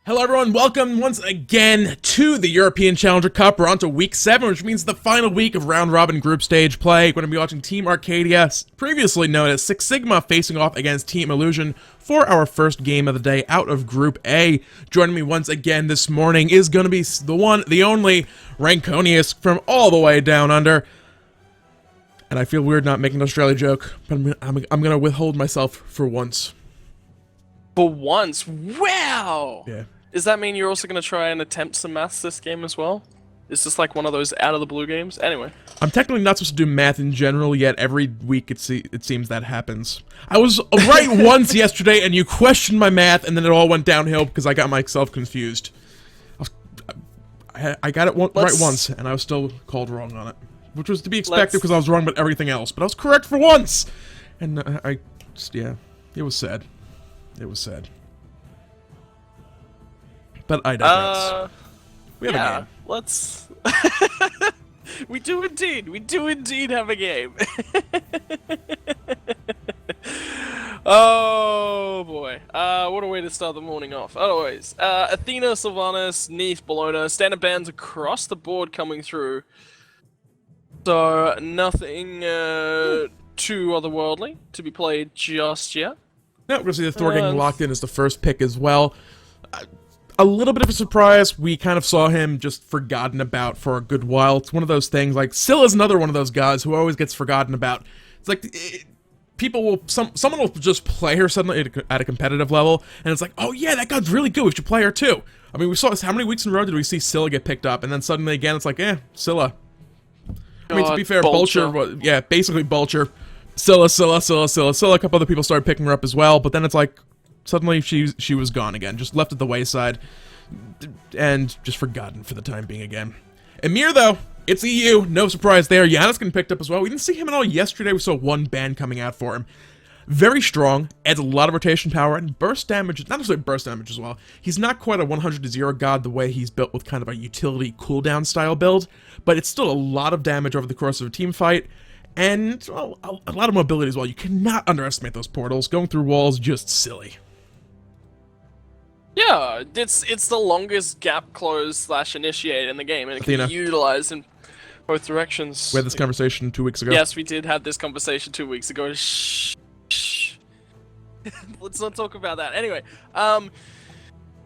Hello everyone, welcome once again to the European Challenger Cup. We're on to week 7, which means the final week of round-robin group stage play. We're going to be watching Team Arcadia, previously known as SixSigma, facing off against Team Illusion for our first game of the day out of Group A. Joining me once again this morning is going to be the one, the only, Ranconius from all the way down under. And I feel weird not making an Australia joke, but I'm going to withhold myself for once. For once? Wow! Yeah. Does that mean you're also going to try and attempt some maths this game as well? Is this like one of those out-of-the-blue games? Anyway. I'm technically not supposed to do math in general, yet every week it seems that happens. I was right once yesterday, and you questioned my math, and then it all went downhill because I got myself confused. I got it right once, and I was still called wrong on it. Which was to be expected because I was wrong about everything else, but I was correct for once! And yeah, it was sad. It was sad. But I digress. We have a game. Let's... we do indeed have a game. Oh boy. What a way to start the morning off. Always. Athena, Sylvanas, Neith, Bologna, standard bands across the board coming through. So, nothing too otherworldly to be played just yet. No, we're going to see the Thor getting locked in as the first pick as well. A little bit of a surprise. We kind of saw him just forgotten about for a good while. It's one of those things, like, Scylla's another one of those guys who always gets forgotten about. It's like, people will, someone will just play her suddenly at a competitive level, and it's like, oh yeah, that guy's really good, we should play her too. I mean, we saw this, how many weeks in a row did we see Scylla get picked up, and then suddenly again, it's like, Scylla. I mean, to be fair, Vulture, yeah, basically Vulture. Scylla, a couple other people started picking her up as well, but then it's like, suddenly she was gone again, just left at the wayside, and just forgotten for the time being again. Ymir, though, it's EU, no surprise there. Janus getting picked up as well. We didn't see him at all yesterday. We saw one ban coming out for him. Very strong, adds a lot of rotation power, and burst damage, not necessarily burst damage as well. He's not quite a 100-0 god the way he's built with kind of a utility cooldown style build, but it's still a lot of damage over the course of a team fight. And, well, a lot of mobility as well. You cannot underestimate those portals. Going through walls, just silly. Yeah, it's the longest gap close / initiate in the game, and it can be utilized in both directions. We had this conversation 2 weeks ago. Yes, we did have this conversation 2 weeks ago. Shh. Let's not talk about that. Anyway,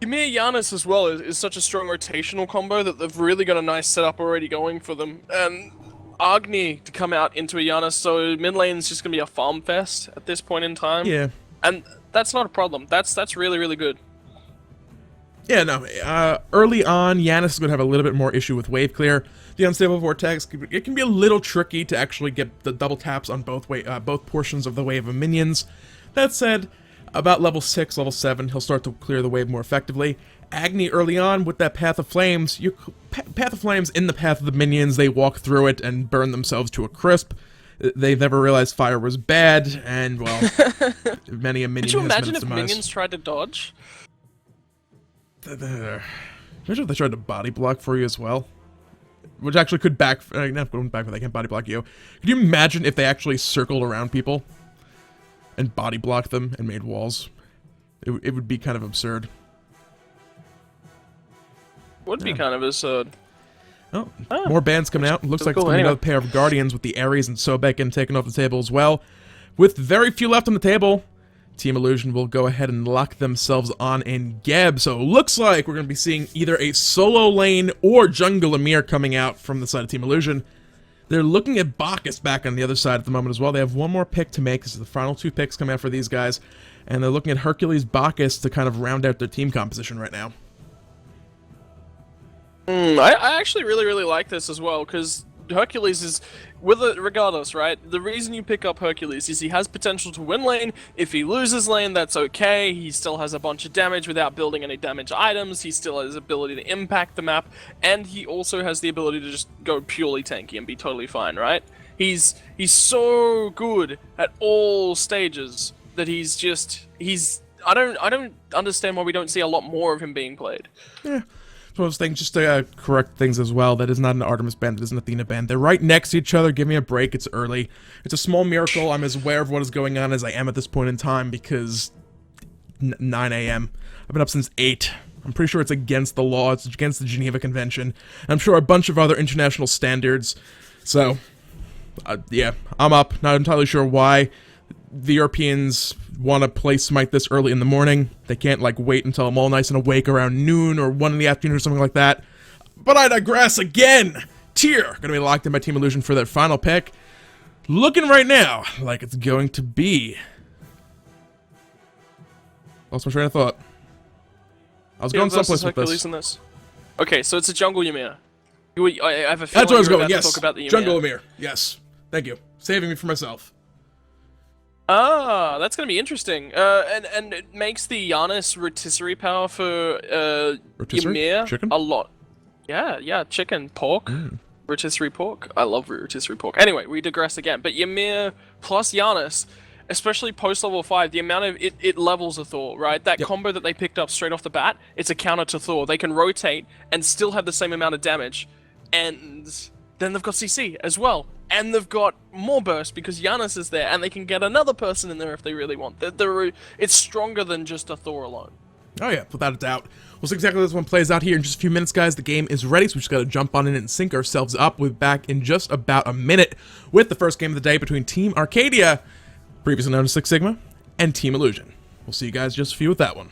Ymir Janus as well is such a strong rotational combo that they've really got a nice setup already going for them. And Agni to come out into a Janus, so mid lane's just gonna be a farm fest at this point in time. Yeah. And that's not a problem. That's really, really good. Yeah, no, early on, Janus is going to have a little bit more issue with wave clear. The Unstable Vortex, it can be a little tricky to actually get the double taps on both portions of the wave of minions. That said, about level 6, level 7, he'll start to clear the wave more effectively. Agni early on with that Path of Flames, Path of Flames in the path of the minions, they walk through it and burn themselves to a crisp. They've never realized fire was bad, and, well, many a minion has been its demise. Could you imagine if minions tried to dodge? Imagine if they tried to body block for you as well. Which actually could not going back, but they can't body block you. Could you imagine if they actually circled around people and body blocked them and made walls? It would be kind of absurd. Would be kind of absurd. Oh, more bands coming out. Looks like it's going to be another pair of Guardians with the Ares and Sobek and taken off the table as well. With very few left on the table, Team Illusion will go ahead and lock themselves on in Geb, so it looks like we're going to be seeing either a solo lane or jungle Ymir coming out from the side of Team Illusion. They're looking at Bacchus back on the other side at the moment as well. They have one more pick to make. This is the final 2 picks coming out for these guys, and they're looking at Hercules Bacchus to kind of round out their team composition right now. I actually really, really like this as well, because Hercules is, regardless, right? The reason you pick up Hercules is he has potential to win lane. If he loses lane, that's okay. He still has a bunch of damage without building any damage items. He still has the ability to impact the map, and he also has the ability to just go purely tanky and be totally fine, right? He's so good at all stages that I don't understand why we don't see a lot more of him being played. Yeah. Those things, just to correct things as well, that is not an Artemis band, that is an Athena band. They're right next to each other. Give me a break, it's early. It's a small miracle I'm as aware of what is going on as I am at this point in time, because 9 a.m. I've been up since 8. I'm pretty sure it's against the law. It's against the Geneva Convention. And I'm sure a bunch of other international standards. So, yeah, I'm up. Not entirely sure why the Europeans want to play Smite this early in the morning. They can't, like, wait until I'm all nice and awake around noon or 1 in the afternoon or something like that. But I digress again. Tier going to be locked in by Team Illusion for their final pick. Looking right now like it's going to be... Lost my train of thought. I was going someplace with Hercules this. In this. Okay, so it's a jungle Ymir. I have a feeling That's where I was you're going, about yes. to talk about the Ymir. Jungle Ymir, yes. Thank you. Saving me for myself. Ah, that's gonna be interesting. And it makes the Janus rotisserie power for Ymir Chicken? a lot. Yeah, chicken, pork, rotisserie pork. I love rotisserie pork. Anyway, we digress again. But Ymir plus Janus, especially post level 5, the amount of it levels a Thor, right? That combo that they picked up straight off the bat, it's a counter to Thor. They can rotate and still have the same amount of damage, and then they've got CC as well. And they've got more burst because Janus is there, and they can get another person in there if they really want. It's stronger than just a Thor alone. Oh yeah, without a doubt. We'll see exactly how this one plays out here in just a few minutes, guys. The game is ready, so we just gotta jump on in and sync ourselves up. We'll be back in just about a minute with the first game of the day between Team Arcadia, previously known as SixSigma, and Team Illusion. We'll see you guys in just a few with that one.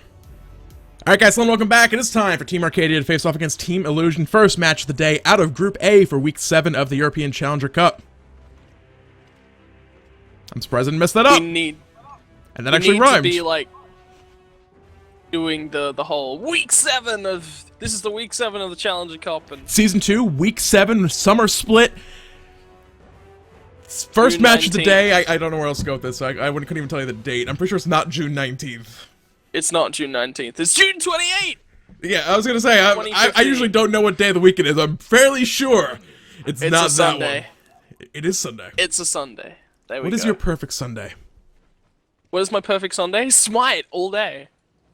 Alright guys, hello and welcome back. It is time for Team Arcadia to face off against Team Illusion. First match of the day out of Group A for Week 7 of the European Challenger Cup. I'm surprised I didn't mess that up. And that actually rhymed. To be like doing the whole Week 7 of... This is the Week 7 of the Challenger Cup. And Season 2, Week 7, Summer Split. First June match of the 19th. day. I don't know where else to go with this. I couldn't even tell you the date. I'm pretty sure it's not June 19th. It's not June 19th. It's June 28th! Yeah, I was going to say, I usually don't know what day of the week it is. I'm fairly sure it's not a that Sunday. one. It is Sunday. It's a Sunday. There we go. What is your perfect Sunday? What is my perfect Sunday? Smite all day.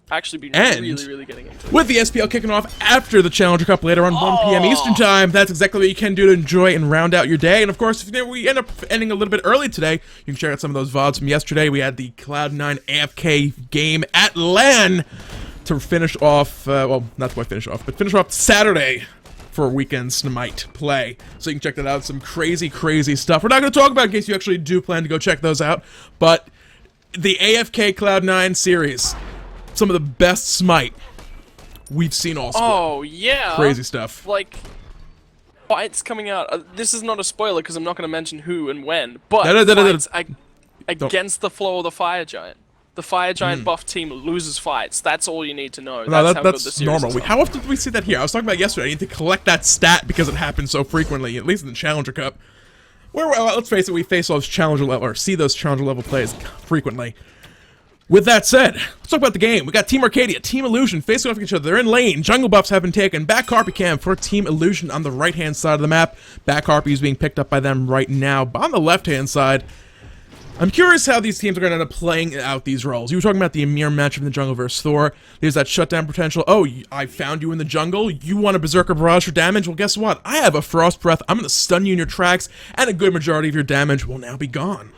Actually been And really getting into it. with the SPL kicking off after the Challenger Cup later on 1 p.m. Eastern Time, that's exactly what you can do to enjoy and round out your day. And of course, if we end up ending a little bit early today, you can check out some of those VODs from yesterday. We had the Cloud9 AFK game at LAN to finish off, well, not quite finish off, but finish off Saturday for a weekend Smite play. So you can check that out. Some crazy stuff. We're not going to talk about it in case you actually do plan to go check those out, but the AFK Cloud9 series, some of the best Smite we've seen all split. Oh, yeah. Crazy stuff. Like, fights coming out. This is not a spoiler because I'm not going to mention who and when, but fights against the flow of the Fire Giant. The Fire Giant buff team loses fights. That's all you need to know. No, That's how good the that's series normal. is. How often do we see that here? I was talking about yesterday. I need to collect that stat because it happens so frequently, at least in the Challenger Cup. Where, let's face it, we face those Challenger level, or see those Challenger level plays frequently. With that said, let's talk about the game. We got Team Arcadia, Team Illusion facing off each other. They're in lane. Jungle buffs have been taken. Back Harpy cam for Team Illusion on the right-hand side of the map. Back Harpy is being picked up by them right now. But on the left-hand side, I'm curious how these teams are going to end up playing out these roles. You were talking about the Ymir matchup in the jungle versus Thor. There's that shutdown potential. Oh, I found you in the jungle. You want a Berserker Barrage for damage? Well, guess what? I have a Frost Breath. I'm going to stun you in your tracks, and a good majority of your damage will now be gone.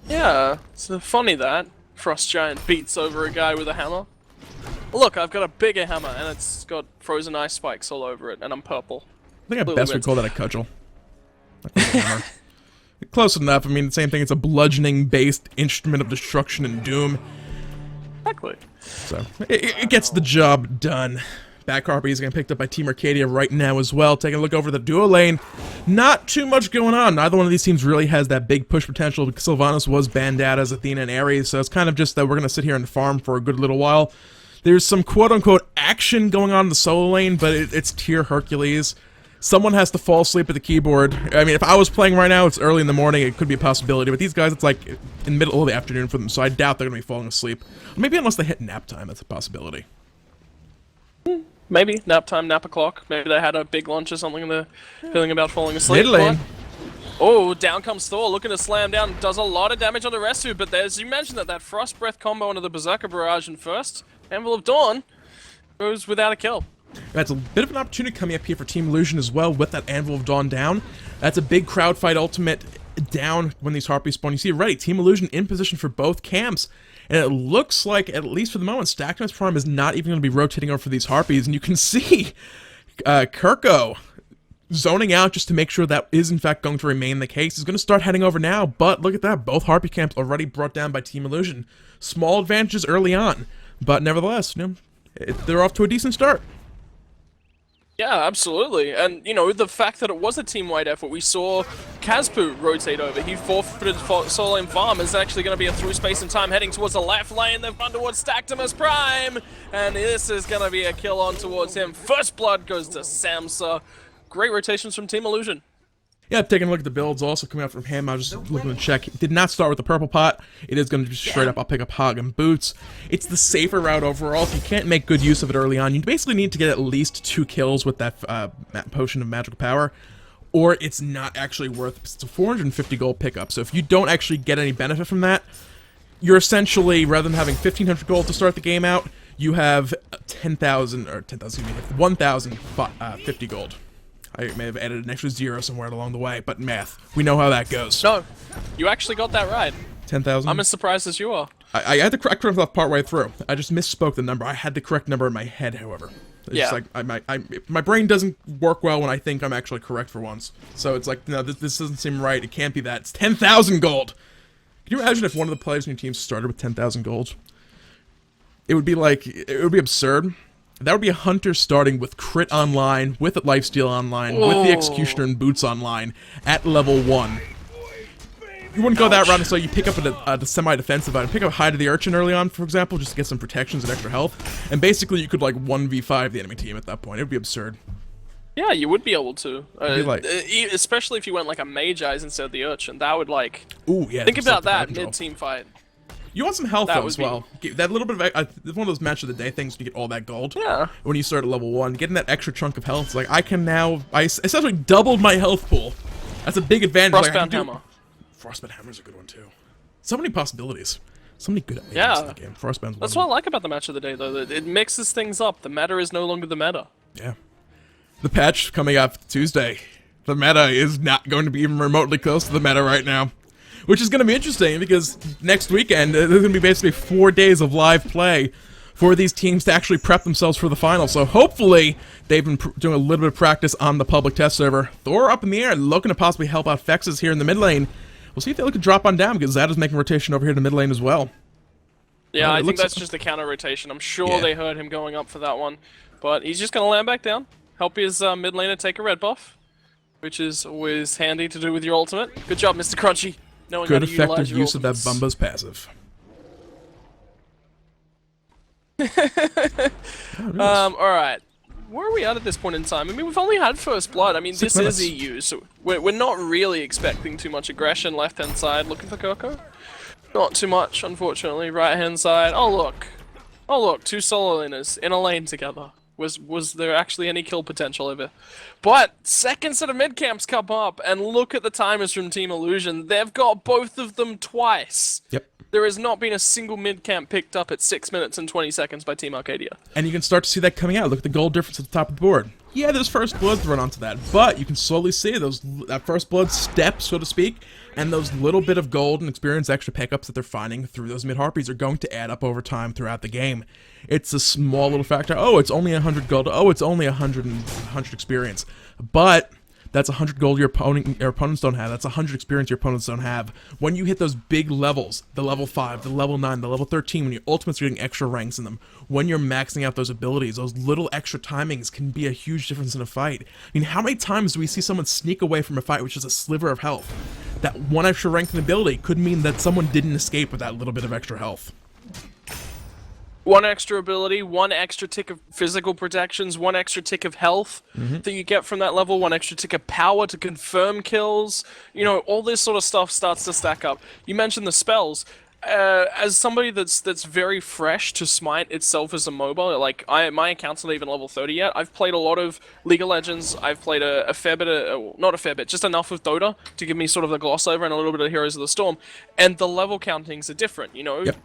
Yeah, it's funny that Frost Giant beats over a guy with a hammer. Look, I've got a bigger hammer, and it's got frozen ice spikes all over it, and I'm purple. I think I best would call that a cudgel. Not quite a hammer. Close enough. I mean, the same thing. It's a bludgeoning-based instrument of destruction and doom. Exactly. So, it gets the job done. Back Harpy is getting picked up by Team Arcadia right now as well. Taking a look over the duo lane. Not too much going on. Neither one of these teams really has that big push potential. Sylvanas was banned out as Athena and Ares, so it's kind of just that we're going to sit here and farm for a good little while. There's some quote-unquote action going on in the solo lane, but it's tier Hercules. Someone has to fall asleep at the keyboard. I mean, if I was playing right now, it's early in the morning, it could be a possibility, but these guys, it's like in the middle of the afternoon for them, so I doubt they're going to be falling asleep. Maybe unless they hit nap time, that's a possibility. Maybe. Nap time, nap o'clock. Maybe they had a big lunch or something and they're feeling about falling asleep. Mid lane. Oh, down comes Thor, looking to slam down. Does a lot of damage on the Resu, but as you mentioned that Frost Breath combo into the Berserker Barrage in first. Anvil of Dawn goes without a kill. That's a bit of an opportunity coming up here for Team Illusion as well with that Anvil of Dawn down. That's a big crowd fight ultimate down when these Harpies spawn. You see already, Team Illusion in position for both camps. And it looks like, at least for the moment, Stackness Prime is not even going to be rotating over for these Harpies. And you can see Kirko zoning out just to make sure that is in fact going to remain the case. He's going to start heading over now, but look at that. Both Harpy camps already brought down by Team Illusion. Small advantages early on, but nevertheless, they're off to a decent start. Yeah, absolutely. And, the fact that it was a team-wide effort, we saw Kazpu rotate over. He forfeited Solheim Farm. Is actually going to be a through space and time heading towards the left lane. They've gone towards Stactimus Prime. And this is going to be a kill on towards him. First blood goes to Samsa. Great rotations from Team Illusion. Yeah, taking a look at the builds also coming out from him. I was just looking to check. Did not start with the purple pot. It is going to be straight up, I'll pick up Hog and Boots. It's the safer route overall. If you can't make good use of it early on, you basically need to get at least 2 kills with that potion of magical power, or it's not actually worth it. It's a 450 gold pickup. So if you don't actually get any benefit from that, you're essentially, rather than having 1,500 gold to start the game out, you have 1,050 gold. I may have added an extra 0 somewhere along the way, but math. We know how that goes. No, you actually got that right. 10,000? I'm as surprised as you are. I had the correct number part way through. I just misspoke the number. I had the correct number in my head, however. It's just like, my brain doesn't work well when I think I'm actually correct for once. So it's like, no, this doesn't seem right. It can't be that. It's 10,000 gold! Can you imagine if one of the players in your team started with 10,000 gold? It would be like, it would be absurd. That would be a Hunter starting with Crit online, with Lifesteal online, with the Executioner and Boots online, at level 1. You wouldn't go that route, so you pick up a semi-defensive item. Pick up Hide of the Urchin early on, for example, just to get some protections and extra health. And basically, you could, like, 1v5 the enemy team at that point. It would be absurd. Yeah, you would be able to. Like, especially if you went, like, a Mage Eyes instead of the Urchin. That would, like... Ooh, yeah. Think about that mid-team fight. You want some health, though, as well. That little bit of... one of those match of the day things to get all that gold. Yeah. When you start at level 1. Getting that extra chunk of health, it's like, I can now... I essentially doubled my health pool. That's a big advantage. Frostbound Hammer. Frostbound Hammer's a good one, too. So many possibilities. So many good items in the game. Frostbound's one. That's what I like about the match of the day, though. That it mixes things up. The meta is no longer the meta. Yeah. The patch coming up Tuesday. The meta is not going to be even remotely close to the meta right now. Which is going to be interesting, because next weekend, there's going to be basically 4 days of live play for these teams to actually prep themselves for the final. So hopefully, they've been doing a little bit of practice on the public test server. Thor up in the air, looking to possibly help out Fexes here in the mid lane. We'll see if they look to drop on down, because Zada's making rotation over here in the mid lane as well. Yeah, I think that's just a counter rotation. I'm sure they heard him going up for that one. But he's just going to land back down, help his mid laner take a red buff, which is always handy to do with your ultimate. Good job, Mr. Crunchy. Good effective use of that Bumba's passive. Alright. Where are we at this point in time? I mean, we've only had First Blood. I mean, this is EU, so we're not really expecting too much aggression. Left-hand side, looking for Kirko. Not too much, unfortunately. Right-hand side, oh look. Oh look, 2 solo laners in a lane together. Was there actually any kill potential over? But second set of mid camps come up, and look at the timers from Team Illusion. They've got both of them twice. Yep. There has not been a single mid camp picked up at 6 minutes and 20 seconds by Team Arcadia. And you can start to see that coming out. Look at the gold difference at the top of the board. Yeah, there's First Bloods run onto that, but you can slowly see that First Blood step, so to speak, and those little bit of gold and experience extra pickups that they're finding through those mid-harpies are going to add up over time throughout the game. It's a small little factor. Oh, it's only 100 gold. Oh, it's only 100 experience. But that's 100 gold your opponents don't have. That's 100 experience your opponents don't have. When you hit those big levels, the level 5, the level 9, the level 13, when your ultimates are getting extra ranks in them, when you're maxing out those abilities, those little extra timings can be a huge difference in a fight. I mean, how many times do we see someone sneak away from a fight with just a sliver of health? That one extra rank in ability could mean that someone didn't escape with that little bit of extra health. One extra ability, one extra tick of physical protections, one extra tick of health that you get from that level, one extra tick of power to confirm kills. You know, all this sort of stuff starts to stack up. You mentioned the spells. As somebody that's very fresh to Smite itself as a MOBA, like my account's not even level 30 yet. I've played a lot of League of Legends. I've played a fair bit of, not a fair bit, just enough of Dota to give me sort of the gloss over and a little bit of Heroes of the Storm. And the level countings are different, you know? Yep.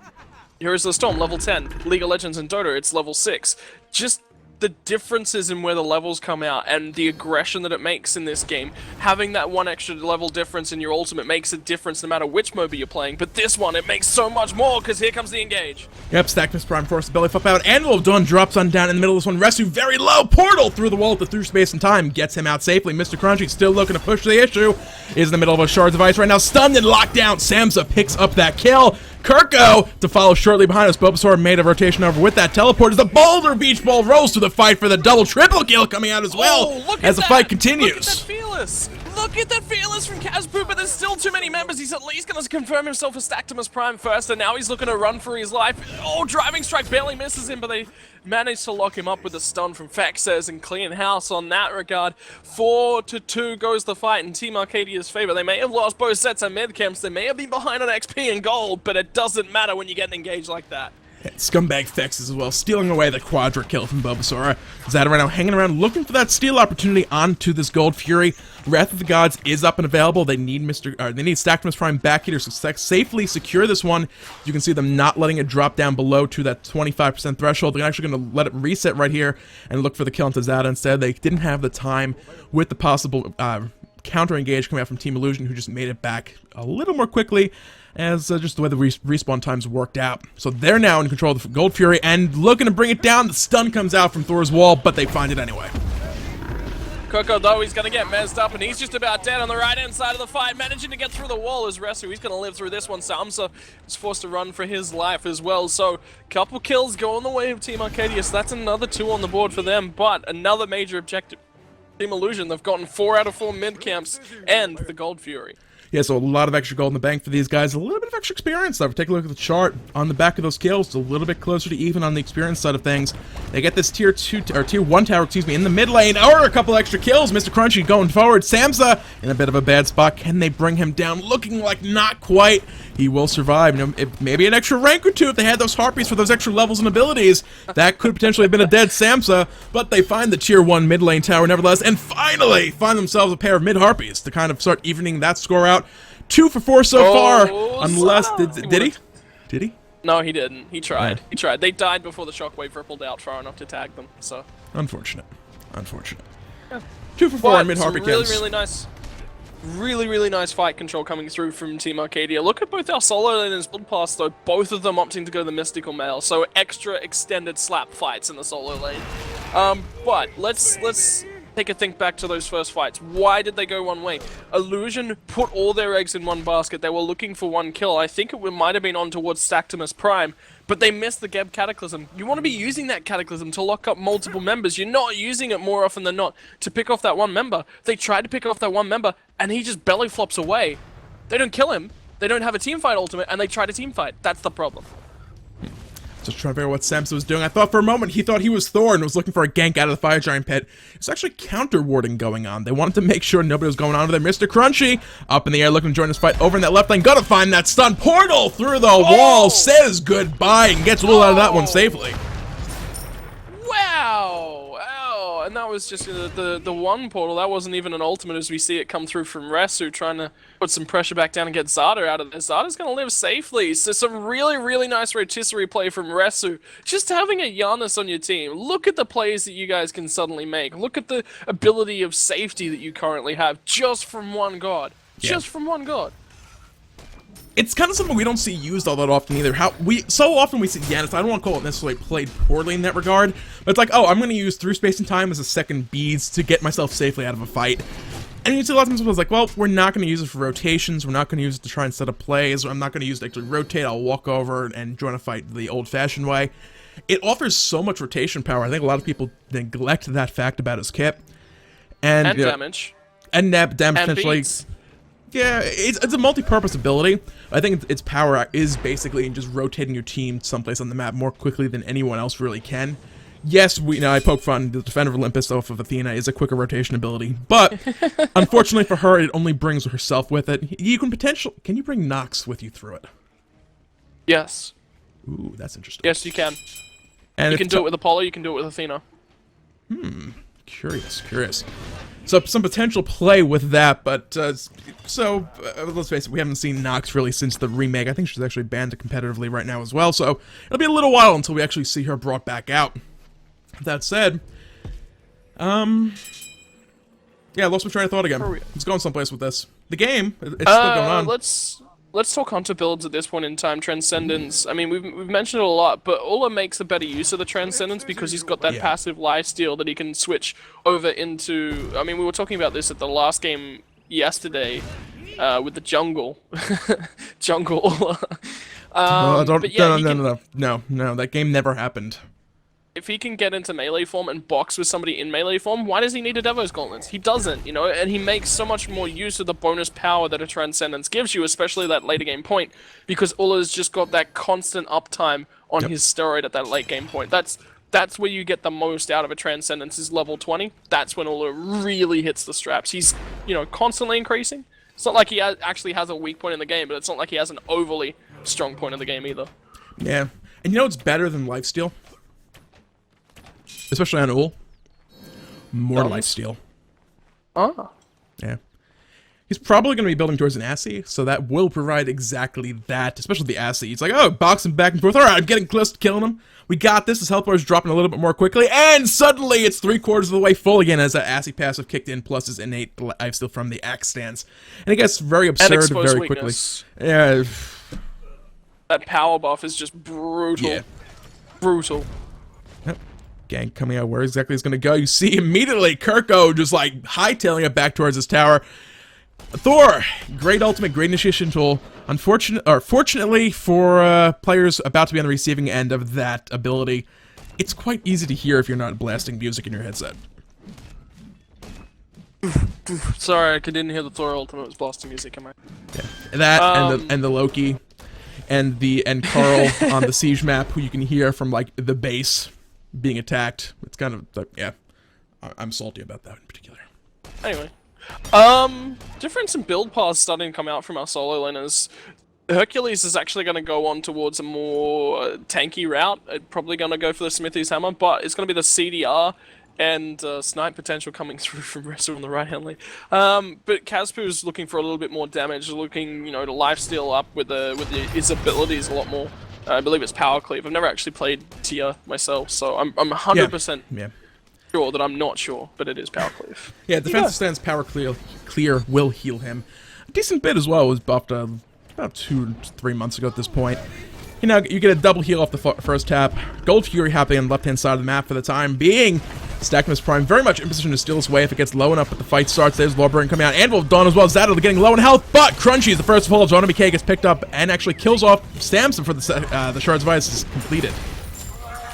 Heroes of the Storm, level 10. League of Legends and Dota, it's level 6. Just the differences in where the levels come out and the aggression that it makes in this game. Having that one extra level difference in your ultimate makes a difference no matter which MOBA you're playing, but this one, it makes so much more, because here comes the engage. Yep, Stackness Prime forces belly flop out. Anvil of Dawn drops on down in the middle of this one. Resu very low. Portal through the wall at the through space and time gets him out safely. Mr. Crunchy still looking to push the issue. Is in the middle of a Shards of Ice right now. Stunned and locked down. Samsa picks up that kill. Kirko to follow shortly behind us. Bulbasaur made a rotation over with that teleport as the Boulder Beach Ball rolls to the fight for the triple kill coming out as well as the fight continues. Look at that Fearless! Look at that Fearless from Kazboo, but there's still too many members. He's at least going to confirm himself as Stactimus Prime first, and now he's looking to run for his life. Oh, Driving Strike barely misses him, but they managed to lock him up with a stun from Fexes and clean house on that regard. 4-2 goes the fight in Team Arcadia's favor. They may have lost both sets of mid camps. They may have been behind on XP and gold, but it doesn't matter when you get engaged like that. Scumbag Fexes as well, stealing away the quadra kill from Bulbasaur. Zada right now hanging around, looking for that steal opportunity onto this Gold Fury. Wrath of the Gods is up and available. They need Stactimus Prime back here to safely secure this one. You can see them not letting it drop down below to that 25% threshold. They're actually going to let it reset right here and look for the kill into Zada instead. They didn't have the time with the possible counter engage coming out from Team Illusion, who just made it back a little more quickly, as just the way the respawn times worked out. So they're now in control of the Gold Fury and looking to bring it down. The stun comes out from Thor's wall, but they find it anyway. Coco, though, he's going to get mezzed up, and he's just about dead on the right-hand side of the fight, managing to get through the wall as Resu. He's going to live through this one. Samsa is forced to run for his life as well. So, couple kills go on the way of Team Arcadia, so that's another 2 on the board for them, but another major objective. Team Illusion, they've gotten 4 out of 4 mid camps and the Gold Fury. Yeah, so a lot of extra gold in the bank for these guys. A little bit of extra experience, though. Take a look at the chart on the back of those kills. It's a little bit closer to even on the experience side of things. They get this tier 1 tower, excuse me, in the mid lane, or a couple extra kills. Mr. Crunchy going forward. Samsa in a bit of a bad spot. Can they bring him down? Looking like not quite. He will survive. You know, maybe an extra rank or 2 if they had those harpies for those extra levels and abilities. That could potentially have been a dead Samsa, but they find the tier 1 mid lane tower nevertheless, and finally find themselves a pair of mid harpies to kind of start evening that score out. 2 for 4 so far, unless... Did he? Did he? No, he didn't. He tried. Yeah. He tried. They died before the shockwave rippled out far enough to tag them, so... Unfortunate. Yeah. 2 for 4 on mid-harpy kills. Really nice fight control coming through from Team Arcadia. Look at both our solo lane and split pass, though, both of them opting to go the mystical mail, so extra extended slap fights in the solo lane. But let's take a think back to those first fights. Why did they go one way? Illusion put all their eggs in one basket. They were looking for one kill. I think it might have been on towards Stactimus Prime, but they missed the Geb Cataclysm. You want to be using that Cataclysm to lock up multiple members. You're not using it more often than not to pick off that one member. They tried to pick off that one member, and he just belly flops away. They don't kill him. They don't have a teamfight ultimate, and they try to teamfight. That's the problem. Just trying to figure out what Samsa was doing. I thought for a moment he thought he was Thor and was looking for a gank out of the Fire Giant pit. It's actually counter-warding going on. They wanted to make sure nobody was going on to there. Mr. Crunchy up in the air looking to join this fight over in that left lane. Gotta find that stun. Portal through the wall. Says goodbye and gets Ullr out of that one safely. Wow! Ow! And that was just the one portal. That wasn't even an ultimate as we see it come through from Resu trying to put some pressure back down and get Zada out of this. Zada's going to live safely. So some really nice rotisserie play from Resu. Just having a Janus on your team. Look at the plays that you guys can suddenly make. Look at the ability of safety that you currently have just from one god. Yeah. Just from one god. It's kind of something we don't see used all that often either. So often we see Janus, I don't want to call it necessarily played poorly in that regard, but it's like, oh, I'm going to use through space and time as a second beads to get myself safely out of a fight. And you see a lot of times it's like, well, we're not going to use it for rotations, we're not going to use it to try and set up plays, I'm not going to use it to actually rotate, I'll walk over and join a fight the old-fashioned way. It offers so much rotation power. I think a lot of people neglect that fact about his kit. And damage. And damage and potentially. beats. Yeah, it's a multi-purpose ability. I think its power is basically in just rotating your team someplace on the map more quickly than anyone else really can. Yes, I poke fun. The Defender of Olympus off of Athena is a quicker rotation ability, but unfortunately for her, it only brings herself with it. You can Can you bring Nox with you through it? Yes. Ooh, that's interesting. Yes, you can. And you can do it with Apollo. You can do it with Athena. Curious. So some potential play with that, but let's face it, we haven't seen Nox really since the remake. I think she's actually banned competitively right now as well, so it'll be a little while until we actually see her brought back out. That said, yeah, I lost my train of thought again. It's going someplace with this. The game, it's still going on. Let's talk hunter builds at this point in time. Transcendence. I mean, we've mentioned it a lot, but Ullr makes a better use of the Transcendence because he's got that passive lifesteal that he can switch over into. I mean, we were talking about this at the last game yesterday with the jungle, jungle Ullr. No, that game never happened. If he can get into melee form and box with somebody in melee form, why does he need a Devo's Gauntlets? He doesn't, you know, and he makes so much more use of the bonus power that a Transcendence gives you, especially that later game point, because Ullr's just got that constant uptime on his steroid at that late game point. That's where you get the most out of a Transcendence is level 20. That's when Ullr really hits the straps. He's, you know, constantly increasing. It's not like he actually has a weak point in the game, but it's not like he has an overly strong point in the game either. Yeah, and you know what's better than lifesteal? Especially on Ull. More lifesteal. Ah. Yeah. He's probably going to be building towards an Assy, so that will provide exactly that, especially the Assy. It's like, oh, boxing back and forth. All right, I'm getting close to killing him. We got this. His health bar is dropping a little bit more quickly, and suddenly it's 3/4 of the way full again as that Assy passive kicked in, plus his innate lifesteal from the axe stance. And it gets very absurd very quickly. Yeah. That power buff is just brutal. Yeah. Brutal. Yep. Gang coming out where exactly it's going to go. You see immediately Kirko just like hightailing it back towards his tower. Thor, great ultimate, great initiation tool. Fortunately for players about to be on the receiving end of that ability, it's quite easy to hear if you're not blasting music in your headset. Sorry, I didn't hear the Thor ultimate. It was blasting music in my. Yeah. That and the Loki, and Carl on the siege map, who you can hear from like the base being attacked. It's kind of like, yeah, I'm salty about that in particular. Anyway, difference in build paths starting to come out from our solo laners. Hercules is actually going to go on towards a more tanky route. Probably going to go for the Smithy's Hammer, but it's going to be the CDR and snipe potential coming through from Resu on the right hand lane. But Kazpu's looking for a little bit more damage, looking, you know, to lifesteal up with his abilities a lot more. I believe it's Power Cleave. I've never actually played Tier myself, so I'm 100% sure that I'm not sure, but it is Power Cleave. Yeah, defensive stance Power Clear will heal him. A decent bit as well. It was buffed about 2-3 months ago at this point. You know, you get a double heal off the first tap. Gold Fury happening on the left-hand side of the map for the time being. Stackmas Prime very much in position to steal his way if it gets low enough, but the fight starts. There's Lawburn coming out. Anvil of Dawn as well. Zadal getting low in health, but Crunchy is the first of all. John BK gets picked up and actually kills off Samson for the Shards of Ice is completed.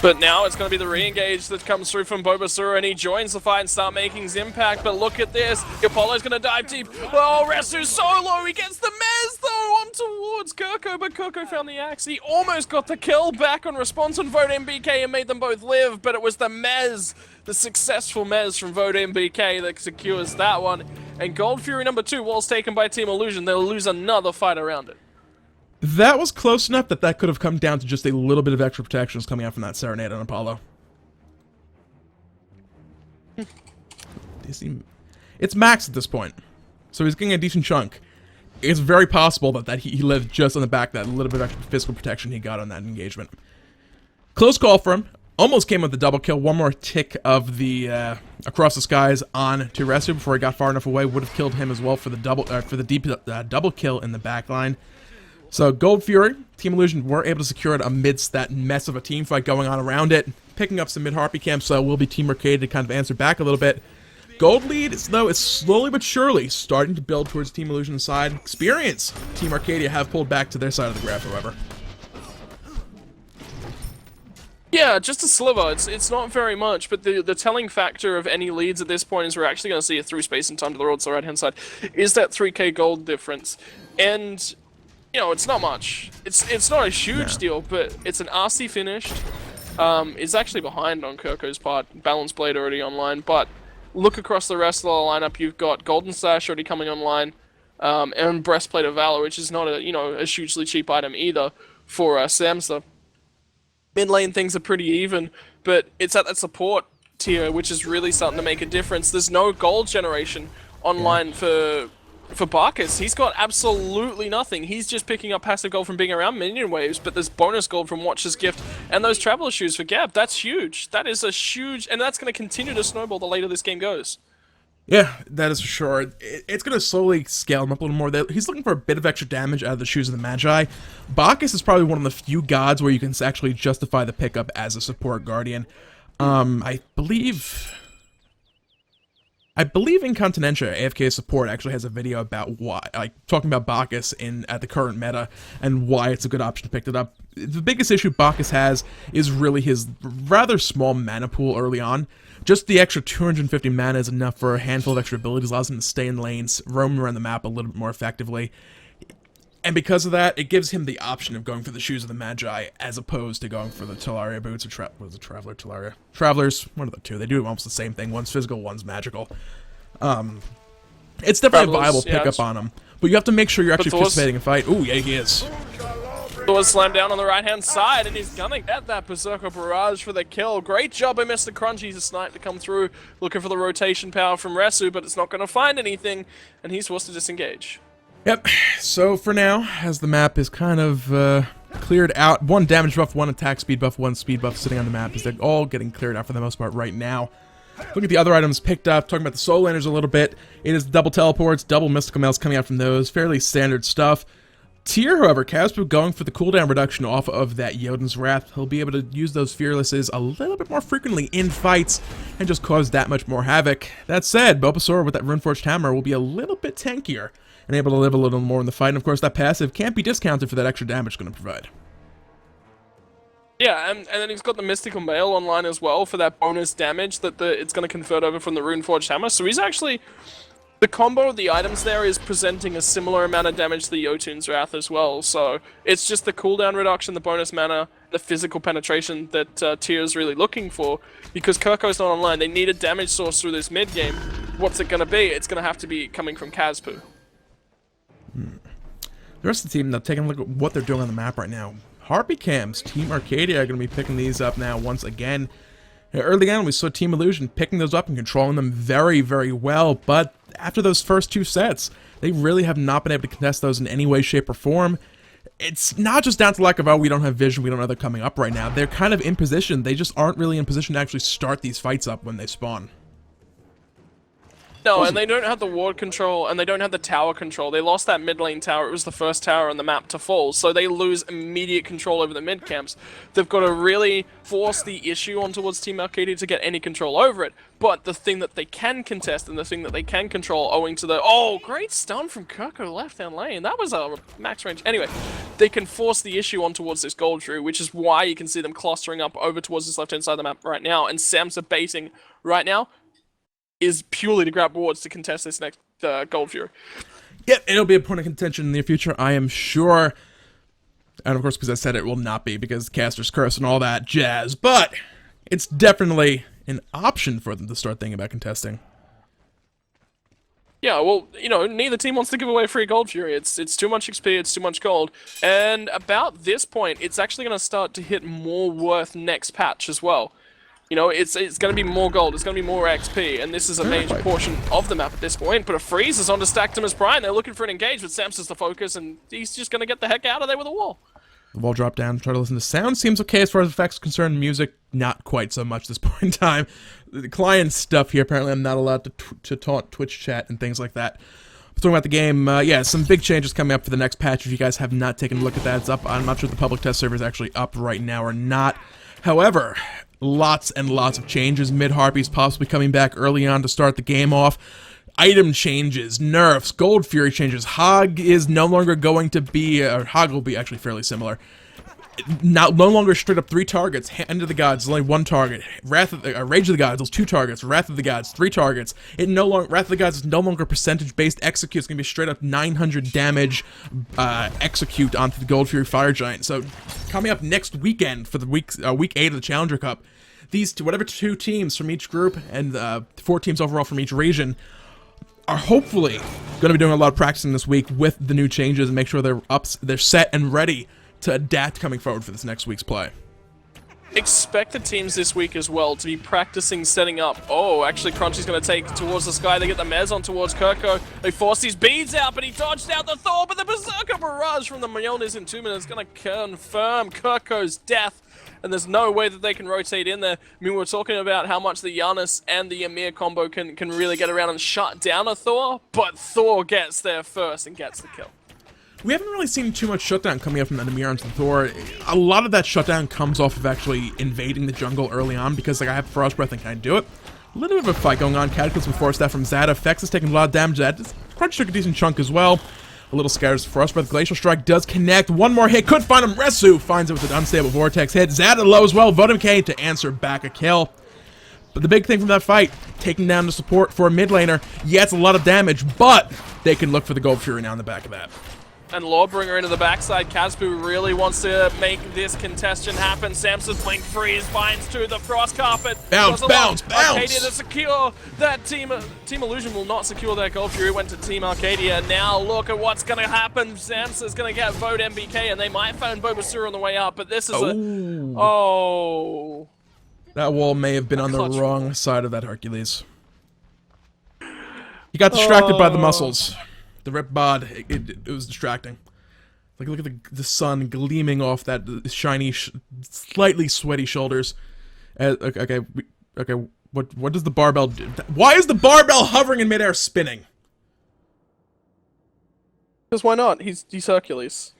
But now it's going to be the re-engage that comes through from Bobasura, and he joins the fight and start making his impact. But look at this. Apollo's going to dive deep. Oh, Resu's so low. He gets the Mez, though, on towards Kirko, but Kirko found the axe. He almost got the kill back on response on Vote MBK and made them both live, but it was the Mez, the successful Mez from Vote MBK that secures that one. And Gold Fury number 2, whilst taken by Team Illusion, they'll lose another fight around it. That was close enough that could have come down to just a little bit of extra protections coming out from that Serenade on Apollo. It's max at this point, so he's getting a decent chunk. It's very possible that he lived just on the back of that little bit of extra physical protection he got on that engagement. Close call for him. Almost came with the double kill. One more tick of the across the skies on to Resu before he got far enough away. Would have killed him as well for the deep double kill in the back line. So Gold Fury, Team Illusion were able to secure it amidst that mess of a team fight going on around it, picking up some mid-Harpy camps, so will be Team Arcadia to kind of answer back a little bit. Gold lead, though, is slowly but surely starting to build towards Team Illusion's side. Experience, Team Arcadia have pulled back to their side of the graph, however. Yeah, just a sliver. It's not very much, but the telling factor of any leads at this point is we're actually going to see it through space and time to the roads, the right-hand side, is that 3k gold difference. And you know, it's not much. It's not a huge deal, but it's an RC finished. It's actually behind on Kirko's part. Balance Blade already online, but look across the rest of the lineup. You've got Golden Sash already coming online, and Breastplate of Valor, which is not a hugely cheap item either for Samsa. Mid lane things are pretty even, but it's at that support tier which is really starting to make a difference. There's no gold generation online for for Bacchus, he's got absolutely nothing. He's just picking up passive gold from being around minion waves, but there's bonus gold from Watcher's Gift and those Traveler Shoes for Gab. That's huge. That is a huge, and that's going to continue to snowball the later this game goes. Yeah, that is for sure. It's going to slowly scale him up a little more. He's looking for a bit of extra damage out of the Shoes of the Magi. Bacchus is probably one of the few gods where you can actually justify the pickup as a support guardian. I believe Incontinentia, AFK support, actually has a video about why, like, talking about Bacchus at the current meta and why it's a good option to pick it up. The biggest issue Bacchus has is really his rather small mana pool early on. Just the extra 250 mana is enough for a handful of extra abilities, allows him to stay in lanes, roam around the map a little bit more effectively. And because of that, it gives him the option of going for the Shoes of the Magi as opposed to going for the Talaria boots or what is it, Traveler, Talaria? Travelers, one of the two. They do almost the same thing. One's physical, one's magical. It's definitely a viable pickup on him, but you have to make sure you're actually participating in a fight. Ooh, yeah, he is. Thor slammed down on the right-hand side, and he's gonna get that Berserker Barrage for the kill. Great job by Mr. Crunchy to snipe to come through, looking for the rotation power from Resu, but it's not gonna find anything, and he's forced to disengage. Yep, so for now, as the map is kind of cleared out, one damage buff, one attack speed buff, one speed buff sitting on the map, is they're all getting cleared out for the most part right now. Look at the other items picked up, talking about the Soul Landers a little bit. It is double teleports, double mystical mails coming out from those, fairly standard stuff. Tyr, however, Casper going for the cooldown reduction off of that Jotun's Wrath. He'll be able to use those Fearlesses a little bit more frequently in fights and just cause that much more havoc. That said, Bulbasaur with that Runeforged Hammer will be a little bit tankier and able to live a little more in the fight. And of course, that passive can't be discounted for that extra damage it's going to provide. Yeah, and then he's got the Mystical Mail online as well for that bonus damage that it's going to convert over from the Runeforged Hammer. So he's actually... The combo of the items there is presenting a similar amount of damage to the Jotun's Wrath as well. So it's just the cooldown reduction, the bonus mana, the physical penetration that Tyr's really looking for. Because Kirko's not online, they need a damage source through this mid game. What's it going to be? It's going to have to be coming from Kazpu. The rest of the team, now taking a look at what they're doing on the map right now. Harpy Cams, Team Arcadia are going to be picking these up now once again. Early on, we saw Team Illusion picking those up and controlling them very, very well, but after those first two sets, they really have not been able to contest those in any way, shape, or form. It's not just down to lack of, oh, we don't have vision, we don't know they're coming up right now. They're kind of in position, they just aren't really in position to actually start these fights up when they spawn. No, and they don't have the ward control, and they don't have the tower control. They lost that mid lane tower. It was the first tower on the map to fall, so they lose immediate control over the mid camps. They've got to really force the issue on towards Team Arcadia to get any control over it. But the thing that they can contest, and the thing that they can control, owing to the... Oh, great stun from Kirko left-hand lane. That was a max range. Anyway, they can force the issue on towards this gold tree, which is why you can see them clustering up over towards this left-hand side of the map right now, and Sam's baiting right now is purely to grab wards to contest this next Gold Fury. Yep, it'll be a point of contention in the near future, I am sure. And of course, because I said it will not be, because Caster's Curse and all that jazz. But it's definitely an option for them to start thinking about contesting. Yeah, well, you know, neither team wants to give away free Gold Fury. It's too much XP, it's too much gold. And about this point, it's actually going to start to hit more worth next patch as well. You know, it's going to be more gold, it's going to be more XP, and this is a major portion of the map at this point. But a freeze is on to Stactimus Prime. They're looking for an engage, but Sam's the focus, and he's just going to get the heck out of there with a wall. The wall dropped down, try to listen to sound. Seems okay as far as effects are concerned. Music, not quite so much at this point in time. The client stuff here, apparently I'm not allowed to taunt Twitch chat and things like that. Talking about the game, yeah, some big changes coming up for the next patch. If you guys have not taken a look at that, it's up. I'm not sure if the public test server is actually up right now or not. However, lots and lots of changes. Mid-Harpies possibly coming back early on to start the game off. Item changes, nerfs, Gold Fury changes. Hog is no longer going to be, or Hog will be actually fairly similar. No longer straight up 3 targets. Hand of the Gods is only 1 target. Rage of the Gods is 2 targets. Wrath of the Gods 3 targets. Wrath of the Gods is no longer percentage based execute. It's gonna be straight up 900 damage execute onto the Gold Fury Fire Giant. So coming up next weekend for the week 8 of the Challenger Cup, these whatever 2 teams from each group and 4 teams overall from each region are hopefully going to be doing a lot of practicing this week with the new changes and make sure they're set and ready to adapt coming forward for this next week's play. expect the teams this week as well to be practicing setting up. Oh, actually Crunchy's going to take towards the sky. They get the Mez on towards Kirko. They force these beads out, but he dodged out the Thor, but the Berserker Barrage from the Mjolnir's in 2 minutes is going to confirm Kirko's death. And there's no way that they can rotate in there. I mean, we're talking about how much the Janus and the Ymir combo can really get around and shut down a Thor, but Thor gets there first and gets the kill. We haven't really seen too much shutdown coming up from the Ymir onto the Thor. A lot of that shutdown comes off of actually invading the jungle early on because like I have Frost Breath and can I do it? A little bit of a fight going on. Cataclysm force that from Zada. Vex is taking a lot of damage. Crunch took a decent chunk as well. A little scared as Frost Breath. Glacial Strike does connect. One more hit. Could find him. Resu finds it with an unstable Vortex hit. Zada low as well. Votem K to answer back a kill. But the big thing from that fight, taking down the support for a mid laner. Yeah, it's a lot of damage, but they can look for the Gold Fury now in the back of that. And Lawbringer into the backside. Kazbu really wants to make this contestation happen. Samson's Blink Freeze finds to the Frost Carpet. Bounce, bounce, bounce! Arcadia to secure that Team Illusion will not secure that Gold Fury. Went to Team Arcadia. Now look at what's going to happen. Samson's going to get Vote MBK, and they might find Bobasura on the way up, but this is That wall may have been on the wrong side of that Hercules. He got distracted by the muscles. The rip bod, it was distracting. Like, look at the sun gleaming off that shiny, slightly sweaty shoulders. Okay, what does the barbell do? Why is the barbell hovering in midair spinning? Because why not? He's Hercules.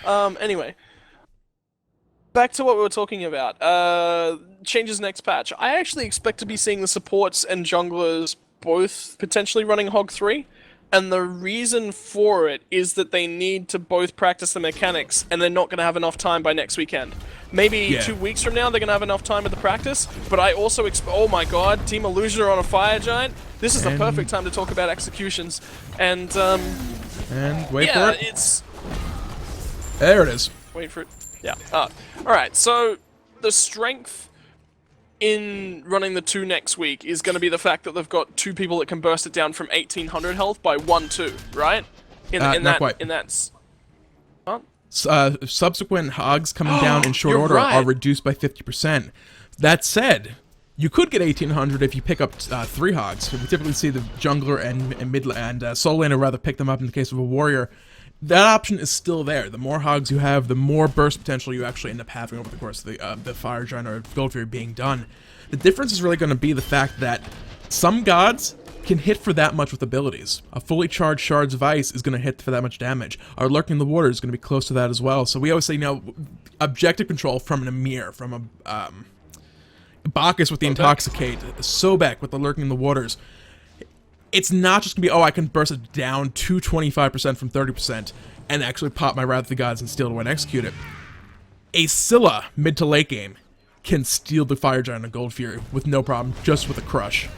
Anyway. Back to what we were talking about. Changes next patch. I actually expect to be seeing the supports and junglers both potentially running Hog 3, and the reason for it is that they need to both practice the mechanics, and they're not going to have enough time by next weekend. Maybe 2 weeks from now they're going to have enough time with the practice, but I also oh my god, Team Illusion are on a Fire Giant. This is the perfect time to talk about executions, and wait for it. It's... There it is. Wait for it. Yeah. Alright, so the strength in running the 2 next week is going to be the fact that they've got 2 people that can burst it down from 1800 health by 1-2, right? Not quite. Subsequent hogs coming down in short order are reduced by 50%. That said, you could get 1800 if you pick up 3 hogs. We typically see the jungler and mid and soul laner rather pick them up in the case of a warrior. That option is still there. The more hogs you have, the more burst potential you actually end up having over the course of the Fire Giant or Gold Fury being done. The difference is really going to be the fact that some gods can hit for that much with abilities. A fully charged Shard's Vice is going to hit for that much damage. Our Lurking in the Water is going to be close to that as well. So we always say, you know, objective control from an Ymir, from a Bacchus with the Intoxicate, Sobek with the Lurking in the Waters. It's not just going to be, oh, I can burst it down to 25% from 30% and actually pop my Wrath of the Gods and steal it and execute it. A Scylla, mid to late game, can steal the Fire Giant and Gold Fury with no problem, just with a crush.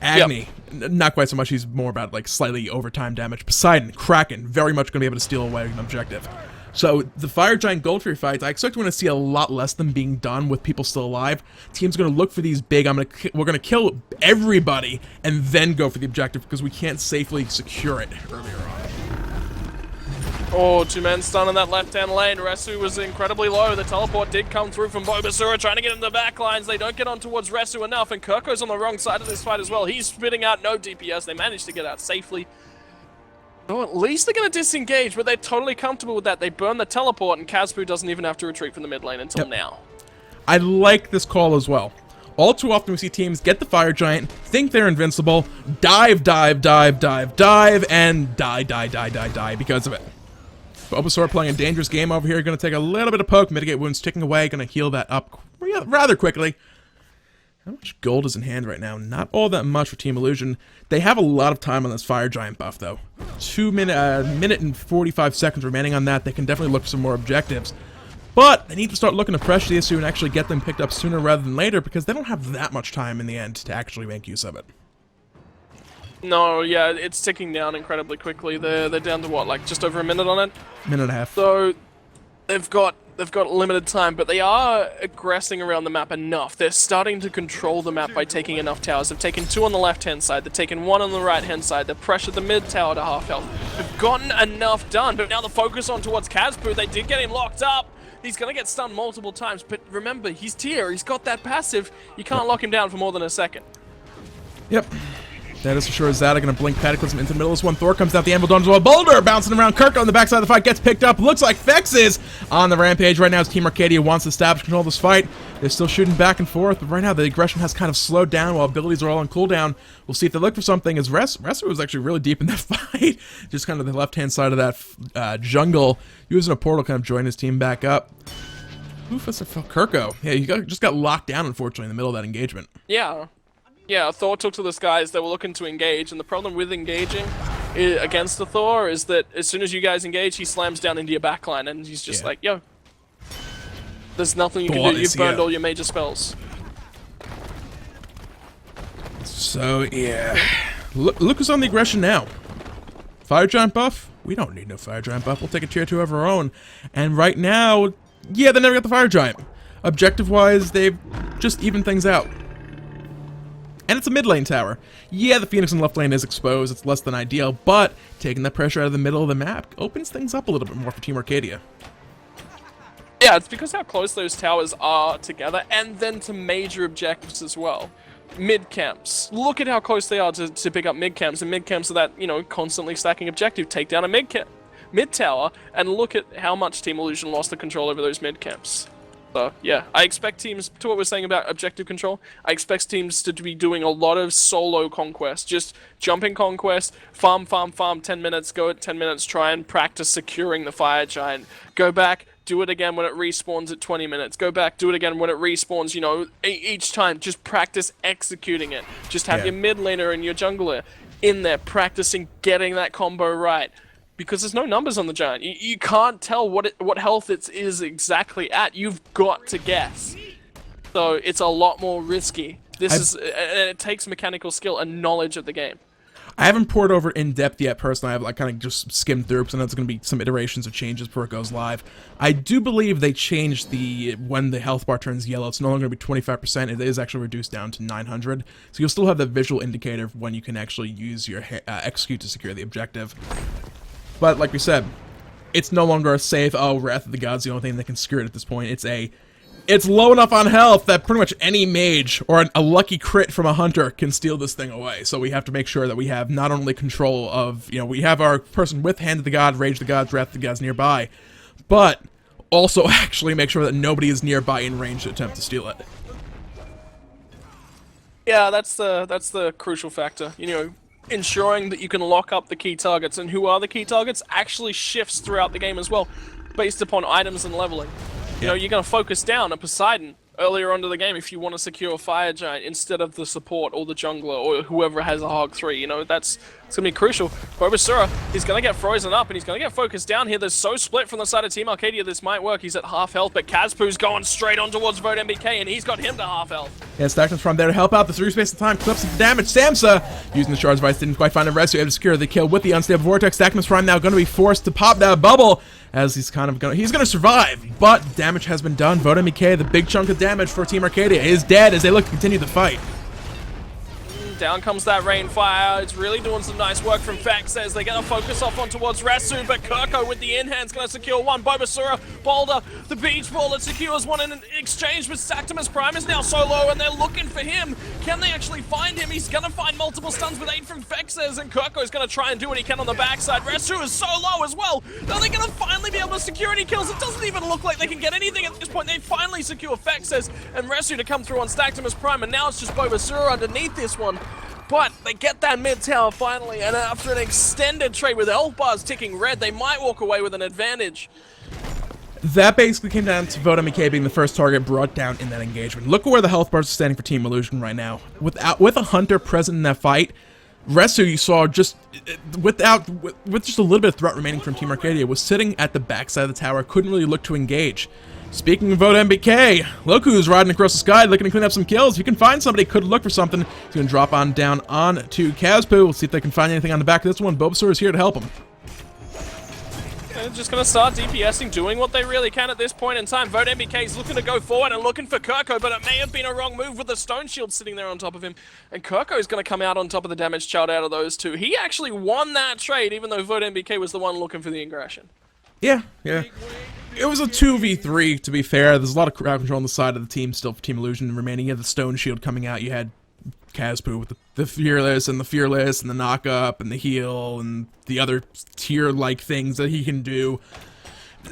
Agni, not quite so much, he's more about like slightly overtime damage. Poseidon, Kraken, very much going to be able to steal away an objective. So the Fire Giant Gold Fury fights, I expect we're going to see a lot less of them being done with people still alive. Teams going to look for these big, we're going to kill everybody and then go for the objective because we can't safely secure it earlier on. Oh, 2-man stun in that left-hand lane. Resu was incredibly low. The teleport did come through from Bobasura trying to get into the back lines. They don't get on towards Resu enough, and Kirko's on the wrong side of this fight as well. He's spitting out no DPS. They managed to get out safely. Oh, at least they're going to disengage, but they're totally comfortable with that. They burn the teleport, and Kazbu doesn't even have to retreat from the mid lane until now. I like this call as well. All too often we see teams get the Fire Giant, think they're invincible, dive, and die because of it. Bulbasaur playing a dangerous game over here, going to take a little bit of poke, mitigate wounds, ticking away, going to heal that up rather quickly. How much gold is in hand right now? Not all that much for Team Illusion. They have a lot of time on this Fire Giant buff, though. 2 minute and 45 seconds remaining on that. They can definitely look for some more objectives. But they need to start looking to pressure the issue and actually get them picked up sooner rather than later because they don't have that much time in the end to actually make use of it. No, yeah, it's ticking down incredibly quickly. They're down to what, like just over a minute on it? Minute and a half. So they've got limited time, but they are aggressing around the map enough. They're starting to control the map by taking enough towers. They've taken 2 on the left-hand side. They've taken 1 on the right-hand side. They've pressured the mid tower to half health. They've gotten enough done, but now the focus on towards Kazbu. They did get him locked up. He's gonna get stunned multiple times, but remember, he's tier. He's got that passive. You can't lock him down for more than a second. Yep. That is for sure. Zada gonna blink Cataclysm into the middle of this one. Thor comes out the Anvil Dawn as well. Boulder bouncing around. Kirk on the backside of the fight gets picked up. Looks like Vex is on the rampage right now as Team Arcadia wants to establish control of this fight. They're still shooting back and forth, but right now the aggression has kind of slowed down while abilities are all on cooldown. We'll see if they look for something, as Wrestler was actually really deep in that fight. Just kind of the left-hand side of that jungle. Using a portal kind of join his team back up. Oof, that's a Kirko. Yeah, just got locked down, unfortunately, in the middle of that engagement. Yeah. Yeah, Thor took to the skies. They were looking to engage, and the problem with engaging against the Thor is that as soon as you guys engage, he slams down into your backline, and he's just like, yo, there's nothing you can do. You've burned all your major spells. So, yeah. Look who's on the aggression now. Fire Giant buff? We don't need no Fire Giant buff. We'll take a tier 2 of our own. And right now, yeah, they never got the Fire Giant. Objective-wise, they've just evened things out. And it's a mid lane tower. Yeah, the Phoenix in left lane is exposed, it's less than ideal, but taking that pressure out of the middle of the map opens things up a little bit more for Team Arcadia. Yeah, it's because how close those towers are together, and then to major objectives as well. Mid camps. Look at how close they are to pick up mid camps, and mid camps are that, you know, constantly stacking objective. Take down a mid tower, and look at how much Team Illusion lost the control over those mid camps. So, yeah, I expect teams, to what we're saying about objective control, I expect teams to be doing a lot of solo conquest. Just jump in conquest, farm, 10 minutes, go at 10 minutes, try and practice securing the Fire Giant. Go back, do it again when it respawns at 20 minutes. Go back, do it again when it respawns, you know, each time. Just practice executing it. Just have your mid laner and your jungler in there practicing getting that combo right. Because there's no numbers on the Giant. You can't tell what health it is exactly at. You've got to guess. So it's a lot more risky. And it takes mechanical skill and knowledge of the game. I haven't poured over in depth yet personally. I've kind of just skimmed through because I know there's going to be some iterations or changes before it goes live. I do believe they changed when the health bar turns yellow. It's no longer going to be 25%. It is actually reduced down to 900. So you'll still have the visual indicator of when you can actually use your execute to secure the objective. But like we said, it's no longer a safe, oh, Wrath of the Gods the only thing that can secure it at this point. It's low enough on health that pretty much any mage or a lucky crit from a hunter can steal this thing away. So we have to make sure that we have not only control of, you know, we have our person with Hand of the God, Rage of the Gods, Wrath of the Gods nearby, but also actually make sure that nobody is nearby in range to attempt to steal it. Yeah, that's the crucial factor. You know, ensuring that you can lock up the key targets, and who are the key targets actually shifts throughout the game as well, based upon items and leveling. You know, you're going to focus down a Poseidon earlier onto the game if you want to secure a Fire Giant instead of the support or the jungler or whoever has a Hog 3. You know, it's going to be crucial. Bulbasaur, he's going to get frozen up and he's going to get focused down here. They're so split from the side of Team Arcadia, this might work. He's at half health, but Kazpu's going straight on towards Vote MBK and he's got him to half health. Yeah, Stackman's from there to help out the 3 space of time, clips the damage. Samsa, using the Shard's Vice, didn't quite find a rescue, able to secure the kill with the Unstable Vortex. Stackman's Prime now going to be forced to pop that bubble, as he's gonna survive, but damage has been done. Vote MBK, the big chunk of damage for Team Arcadia, is dead as they look to continue the fight. Down comes that Rainfire. It's really doing some nice work from Vex as they're going to focus off on towards Rasu, but Kirko with the in-hand's going to secure one. Bulbasaur, Boulder, the Beach Ball that secures one in exchange, but Sactimus Prime is now so low and they're looking for him. Can they actually find him? He's going to find multiple stuns with 8 from Vexes, and Kirko's going to try and do what he can on the backside. Rasu is so low as well. Are they going to finally be able to secure any kills? It doesn't even look like they can get anything at this point. They finally secure Vexes and Rasu to come through on Sactimus Prime, and now it's just Bulbasaur underneath this one. But they get that mid tower finally, and after an extended trade with health bars ticking red, they might walk away with an advantage. That basically came down to Vote MK being the first target brought down in that engagement. Look at where the health bars are standing for Team Illusion right now. With a hunter present in that fight, Resu, you saw just with just a little bit of threat remaining from Team Arcadia, was sitting at the backside of the tower, couldn't really look to engage. Speaking of Vote MBK, look who's riding across the sky looking to clean up some kills. If you can find somebody, could look for something. He's going to drop on down on to Kazpu. We'll see if they can find anything on the back of this one. Bulbasaur is here to help him. They're just going to start DPSing, doing what they really can at this point in time. Vote MBK's looking to go forward and looking for Kirko, but it may have been a wrong move with the Stone Shield sitting there on top of him. And Kirko is going to come out on top of the damage child out of those two. He actually won that trade, even though Vote MBK was the one looking for the aggression. Yeah, yeah. It was a 2v3, to be fair. There's a lot of crowd control on the side of the team still for Team Illusion remaining. You had the Stone Shield coming out. You had Kazpoo with the Fearless and the Knock Up and the Heal and the other tier-like things that he can do.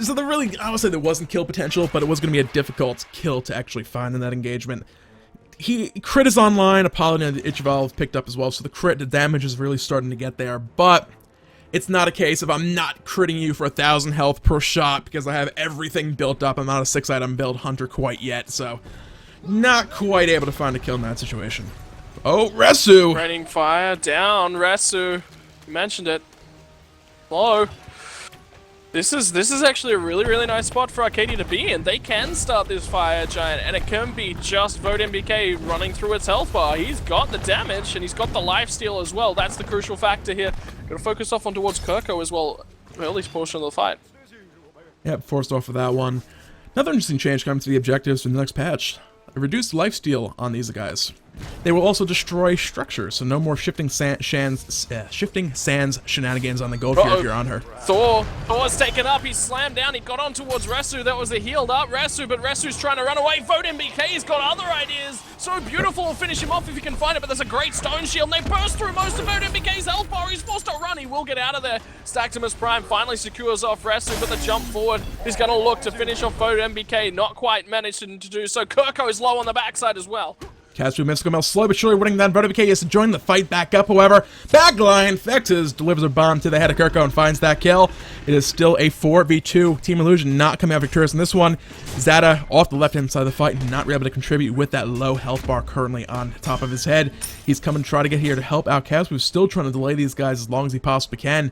So I would say there wasn't kill potential, but it was going to be a difficult kill to actually find in that engagement. Crit is online, Apollon and the Ichval picked up as well, so the damage is really starting to get there, but it's not a case of I'm not critting you for 1,000 health per shot because I have everything built up. I'm not a 6-item build hunter quite yet, so not quite able to find a kill in that situation. Oh, Resu! Raining fire down, Resu. You mentioned it. Hello. This is actually a really, really nice spot for Arcadia to be in. They can start this fire giant, and it can be just Vote MBK running through its health bar. He's got the damage, and he's got the lifesteal as well. That's the crucial factor here. Gotta focus off on towards Kirko as well, early portion of the fight. Yep, forced off of that one. Another interesting change coming to the objectives for the next patch. A reduced lifesteal on these guys. They will also destroy structures, so no more shifting sands shenanigans on the gold here if you're on her. Thor's taken up, he's slammed down, he got on towards Resu, that was a healed up Resu, but Resu's trying to run away. Vote MBK's got other ideas, so beautiful, will finish him off if he can find it, but there's a great stone shield, and they burst through most of Vote MBK's health bar, he's forced to run, he will get out of there. Stactimus Prime finally secures off Resu, but the jump forward is going to look to finish off Vote MBK, not quite managed to do so. Kirko is low on the backside as well. Kazpoo Mystical Mail slowly but surely winning that. Vote MBK has to join the fight back up, however. Backline, Vexes delivers a bomb to the head of Kirko and finds that kill. It is still a 4v2. Team Illusion not coming out victorious in this one. Zata off the left-hand side of the fight and not able to contribute with that low health bar currently on top of his head. He's coming to try to get here to help out Kazpoo, still trying to delay these guys as long as he possibly can.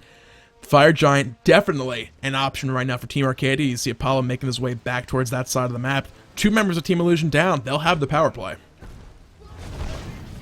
Fire Giant, definitely an option right now for Team Arcadia. You see Apollo making his way back towards that side of the map. 2 members of Team Illusion down. They'll have the power play.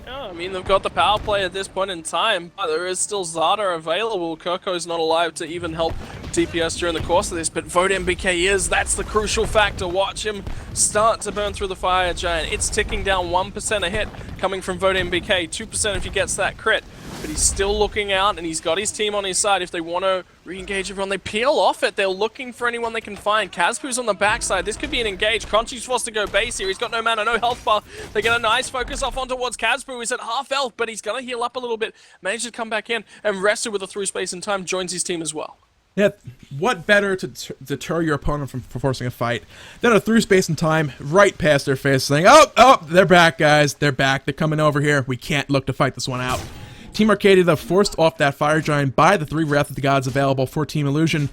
I mean, they've got the power play at this point in time, but there is still Zata available. Kirko's not alive to even help DPS during the course of this, but Vote MBK is. That's the crucial factor. Watch him start to burn through the fire giant. It's ticking down 1% a hit coming from Vote MBK, 2% if he gets that crit. But he's still looking out, and he's got his team on his side. If they want to re-engage everyone, they peel off it. They're looking for anyone they can find. Kazpoo's on the backside. This could be an engage. Crunchy's forced to go base here. He's got no mana, no health bar. They get a nice focus off on towards Kazpoo. He's at half health, but he's going to heal up a little bit. Manages to come back in, and Resu with a through space in time joins his team as well. Yeah, what better to deter your opponent from forcing a fight than a through space and time right past their face saying, oh, they're back, guys. They're back. They're coming over here. We can't look to fight this one out. Team Arcadia, though, forced off that Fire Giant by the 3 Wrath of the Gods available for Team Illusion.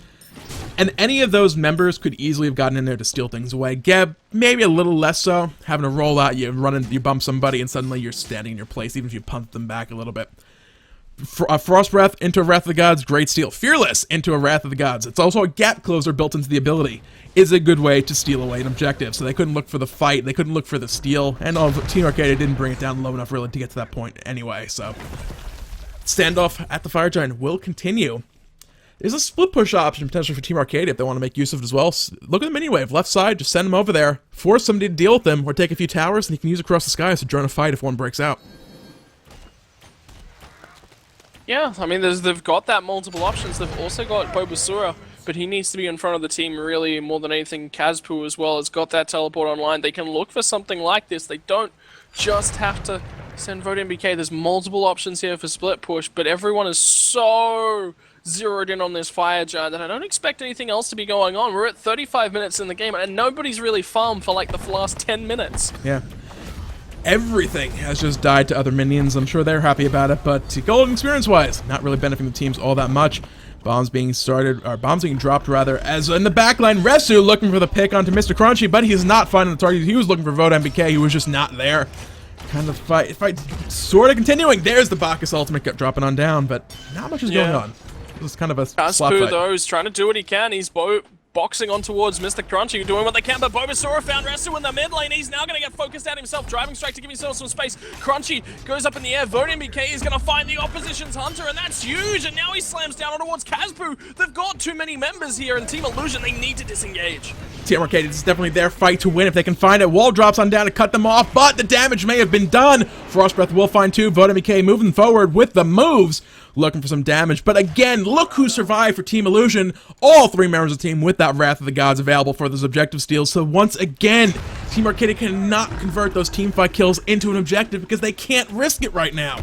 And any of those members could easily have gotten in there to steal things away. Geb, maybe a little less so. Having to roll out, you bump somebody, and suddenly you're standing in your place, even if you punt them back a little bit. Frost Breath into a Wrath of the Gods, great steal. Fearless into a Wrath of the Gods. It's also a gap closer built into the ability. Is a good way to steal away an objective. So they couldn't look for the fight, they couldn't look for the steal, and Team Arcadia didn't bring it down low enough really to get to that point anyway, so... Standoff at the Fire Giant will continue. There's a split push option potentially for Team Arcadia if they want to make use of it as well. Look at the mini wave, left side, just send them over there, force somebody to deal with them, or take a few towers, and you can use across the skies to join a fight if one breaks out. Yeah, I mean, they've got that multiple options. They've also got Bobasura, but he needs to be in front of the team really more than anything. Kazpoo as well has got that teleport online. They can look for something like this. They don't just have to send Vote MBK. There's multiple options here for split push, but everyone is so zeroed in on this Fire Giant that I don't expect anything else to be going on. We're at 35 minutes in the game, and nobody's really farmed for like the last 10 minutes. Yeah. Everything has just died to other minions. I'm sure they're happy about it, but gold experience-wise, not really benefiting the teams all that much. Bombs being dropped rather, as in the backline, Resu looking for the pick onto Mr. Crunchy, but he's not finding the target. He was looking for Vote MBK, he was just not there. Kind of fight sort of continuing. There's the Bacchus ultimate dropping on down, but not much is going on. It was kind of a slap fight. Kazpoo, though, is trying to do what he can. He's boxing on towards Mr. Crunchy, doing what they can, but Bobasura found Resu in the mid lane. He's now going to get focused out himself. Driving strike to give himself some space. Crunchy goes up in the air. Vote MBK is going to find the opposition's hunter, and that's huge, and now he slams down towards Kazpoo. They've got too many members here, and Team Illusion, they need to disengage. Team Arcadia, this is definitely their fight to win if they can find it. Wall drops on down to cut them off, but the damage may have been done. Frost Breath will find 2. Vote MBK moving forward with the moves. looking for some damage. But again, look who survived for Team Illusion. All 3 members of the team with that Wrath of the Gods available for those objective steals. So once again, Team Arcadia cannot convert those teamfight kills into an objective because they can't risk it right now.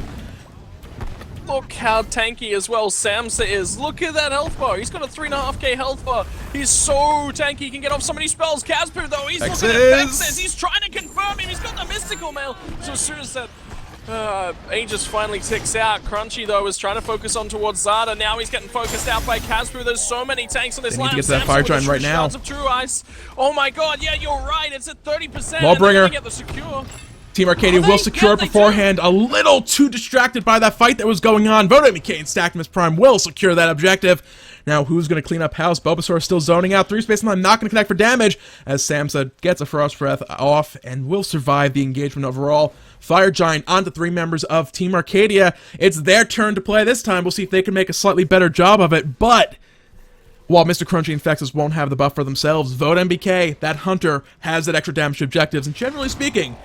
Look how tanky as well Samsa is. Look at that health bar. He's got a 3.5k health bar. He's so tanky. He can get off so many spells. Casper, though, he's looking at Vexes. He's trying to confirm him. He's got the mystical mail. So as soon as that Aegis finally ticks out, Crunchy, though, was trying to focus on towards Zada. Now he's getting focused out by Casper. There's so many tanks on this line. They need to get to that fire giant right now. Of True Ice. Oh my god, yeah, you're right. It's at 30%. Lawbringer. Get the secure. Team Arcadia will secure it beforehand. A little too distracted by that fight that was going on. Vodemik and Stacktimus Prime will secure that objective. Now, who's going to clean up house? Bulbasaur still zoning out. 3 space line not going to connect for damage as Samsa gets a Frost Breath off and will survive the engagement overall. Fire Giant onto 3 members of Team Arcadia. It's their turn to play this time. We'll see if they can make a slightly better job of it. But while Mr. Crunchy and Fexus won't have the buff for themselves, Vote MBK, that hunter, has that extra damage objectives. And generally speaking,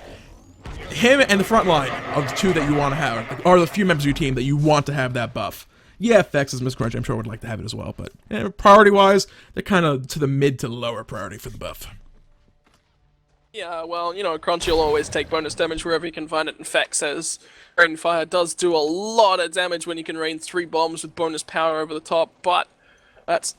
him and the front line are the 2 that you want to have, are the few members of your team that you want to have that buff. Yeah, Fex as Miss Crunch, I'm sure would like to have it as well, but priority-wise, they're kind of to the mid to lower priority for the buff. Yeah, well, you know, Crunchy will always take bonus damage wherever he can find it, and Fex says Rain Fire does do a lot of damage when you can rain 3 bombs with bonus power over the top, but let's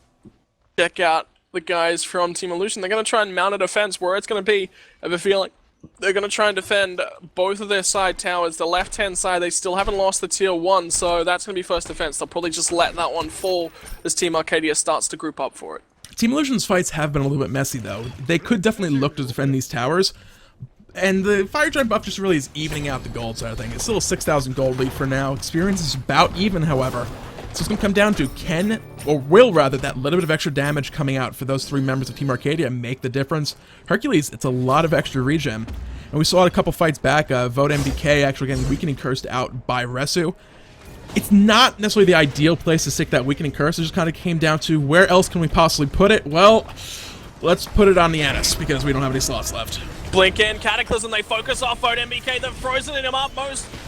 check out the guys from Team Illusion. They're going to try and mount a defense where it's going to be, I have a feeling, they're going to try and defend both of their side towers. The left-hand side, they still haven't lost the tier 1, so that's going to be first defense. They'll probably just let that one fall as Team Arcadia starts to group up for it. Team Illusion's fights have been a little bit messy, though. They could definitely look to defend these towers, and the Fire Giant buff just really is evening out the gold side of things. It's still a 6,000 gold lead for now. Experience is about even, however. So it's going to come down to will that little bit of extra damage coming out for those 3 members of Team Arcadia make the difference. Hercules, it's a lot of extra regen. And we saw it a couple fights back, Vote MBK actually getting Weakening Cursed out by Resu. It's not necessarily the ideal place to stick that Weakening Curse. It just kind of came down to where else can we possibly put it? Well, let's put it on the Janus because we don't have any slots left. Blink in, Cataclysm, they focus off Vote MBK, they've frozen him up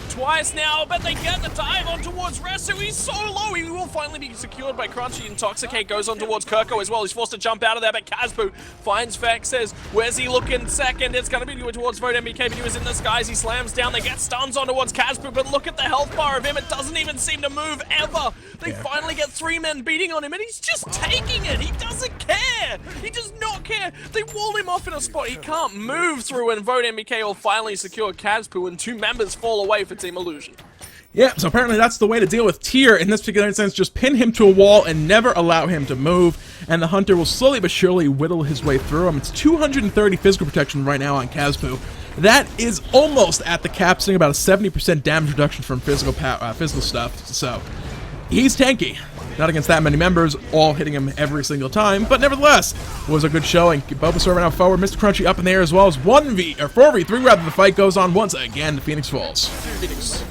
twice now, but they get the dive on towards Resu. He's so low, he will finally be secured by Crunchy. Intoxicate goes on towards Kirko as well. He's forced to jump out of there, but Kazbu finds Vex, says, where's he looking second? It's going to be towards Vote MBK, but he was in the skies. He slams down, they get stuns on towards Kazbu, but look at the health bar of him. It doesn't even seem to move ever. They finally get 3 men beating on him, and he's just taking it. He doesn't care. He does not care. They wall him off in a spot he can't move through, and Vote MBK will finally secure Kazbu, and 2 members fall away for Team Illusion. Yeah, so apparently that's the way to deal with Tyr in this particular instance. Just pin him to a wall and never allow him to move, and the hunter will slowly but surely whittle his way through him. It's 230 physical protection right now on Kazbu. That is almost at the cap, seeing about a 70% damage reduction from physical stuff, so he's tanky. Not against that many members, all hitting him every single time, but nevertheless, was a good showing. Bulbasaur now forward, Mr. Crunchy up in the air as well as 4v3 rather. The fight goes on once again. The Phoenix falls.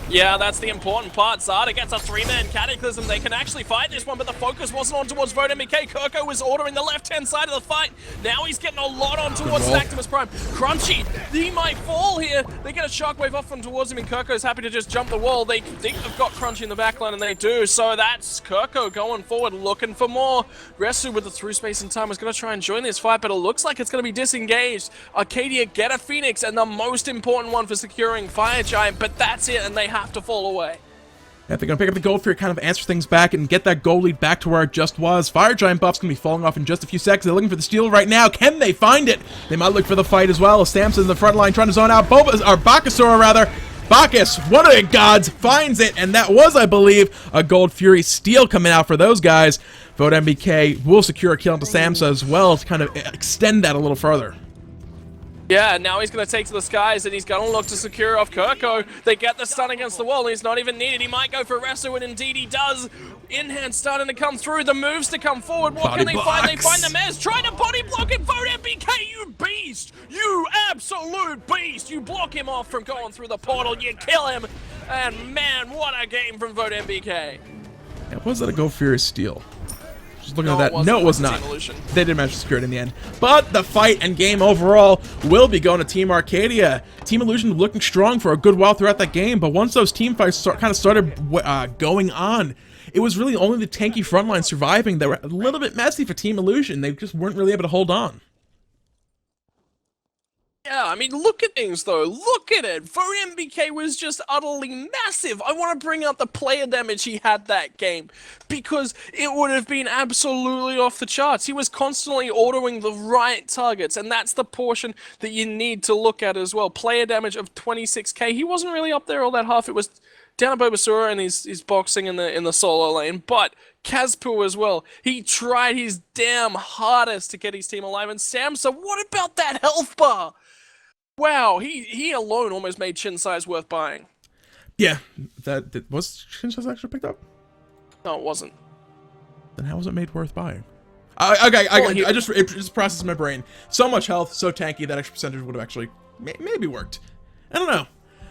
Yeah, that's the important part. Zada gets a 3-man Cataclysm. They can actually fight this one, but the focus wasn't on towards Vote MBK. Kirko was ordering the left-hand side of the fight. Now he's getting a lot on towards Stacktimus Prime. Crunchy, he might fall here. They get a shockwave off from towards him, and Kirko's happy to just jump the wall. They think they've got Crunchy in the backline, and they do. So that's Kirko going forward, looking for more. Resu with the through space and time was going to try and join this fight, but it looks like it's going to be disengaged. Arcadia get a Phoenix, and the most important one for securing Fire Giant, but that's it, and they have to fall away. If they're going to pick up the gold for it, kind of answer things back and get that gold lead back to where it just was. Fire Giant buff's going to be falling off in just a few seconds. They're looking for the steal right now. Can they find it? They might look for the fight as well. Stamps in the front line trying to zone out Bacchus, one of the gods, finds it, and that was, I believe, a Gold Fury steal coming out for those guys. Vote MBK will secure a kill into Samsa as well to kind of extend that a little further. Yeah, now he's going to take to the skies, and he's going to look to secure off Kirko. They get the stun against the wall, and he's not even needed. He might go for Resu, and indeed he does. In-hand starting to come through, the moves to come forward. What can they find? They find the Mez, trying to body block it. Vote MBK, you beast! You absolute beast! You block him off from going through the portal, you kill him, and man, what a game from Vote MBK. Yeah, was that a Gold Fury steal? Just looking No, at it that. wasn't. No, it was It was not. Team Illusion. They did manage to secure it in the end. But the fight and game overall will be going to Team Arcadia. Team Illusion looking strong for a good while throughout that game, but once those team fights kind of started going on, it was really only the tanky frontline surviving that were a little bit messy for Team Illusion. They just weren't really able to hold on. Yeah, I mean, look at things, though. Look at it. For MBK was just utterly massive. I want to bring up the player damage he had that game, because it would have been absolutely off the charts. He was constantly autoing the right targets, and that's the portion that you need to look at as well. Player damage of 26k. He wasn't really up there all that half. It was down at Bulbasaur and his boxing in the solo lane, but Kazpoo as well. He tried his damn hardest to get his team alive, and Samsa, what about that health bar? Wow, he alone almost made Chin size worth buying. Yeah, that was Chin size actually picked up? No, it wasn't. Then how was it made worth buying? I just processed in my brain. So much health, so tanky, that extra percentage would have actually maybe worked. I don't know.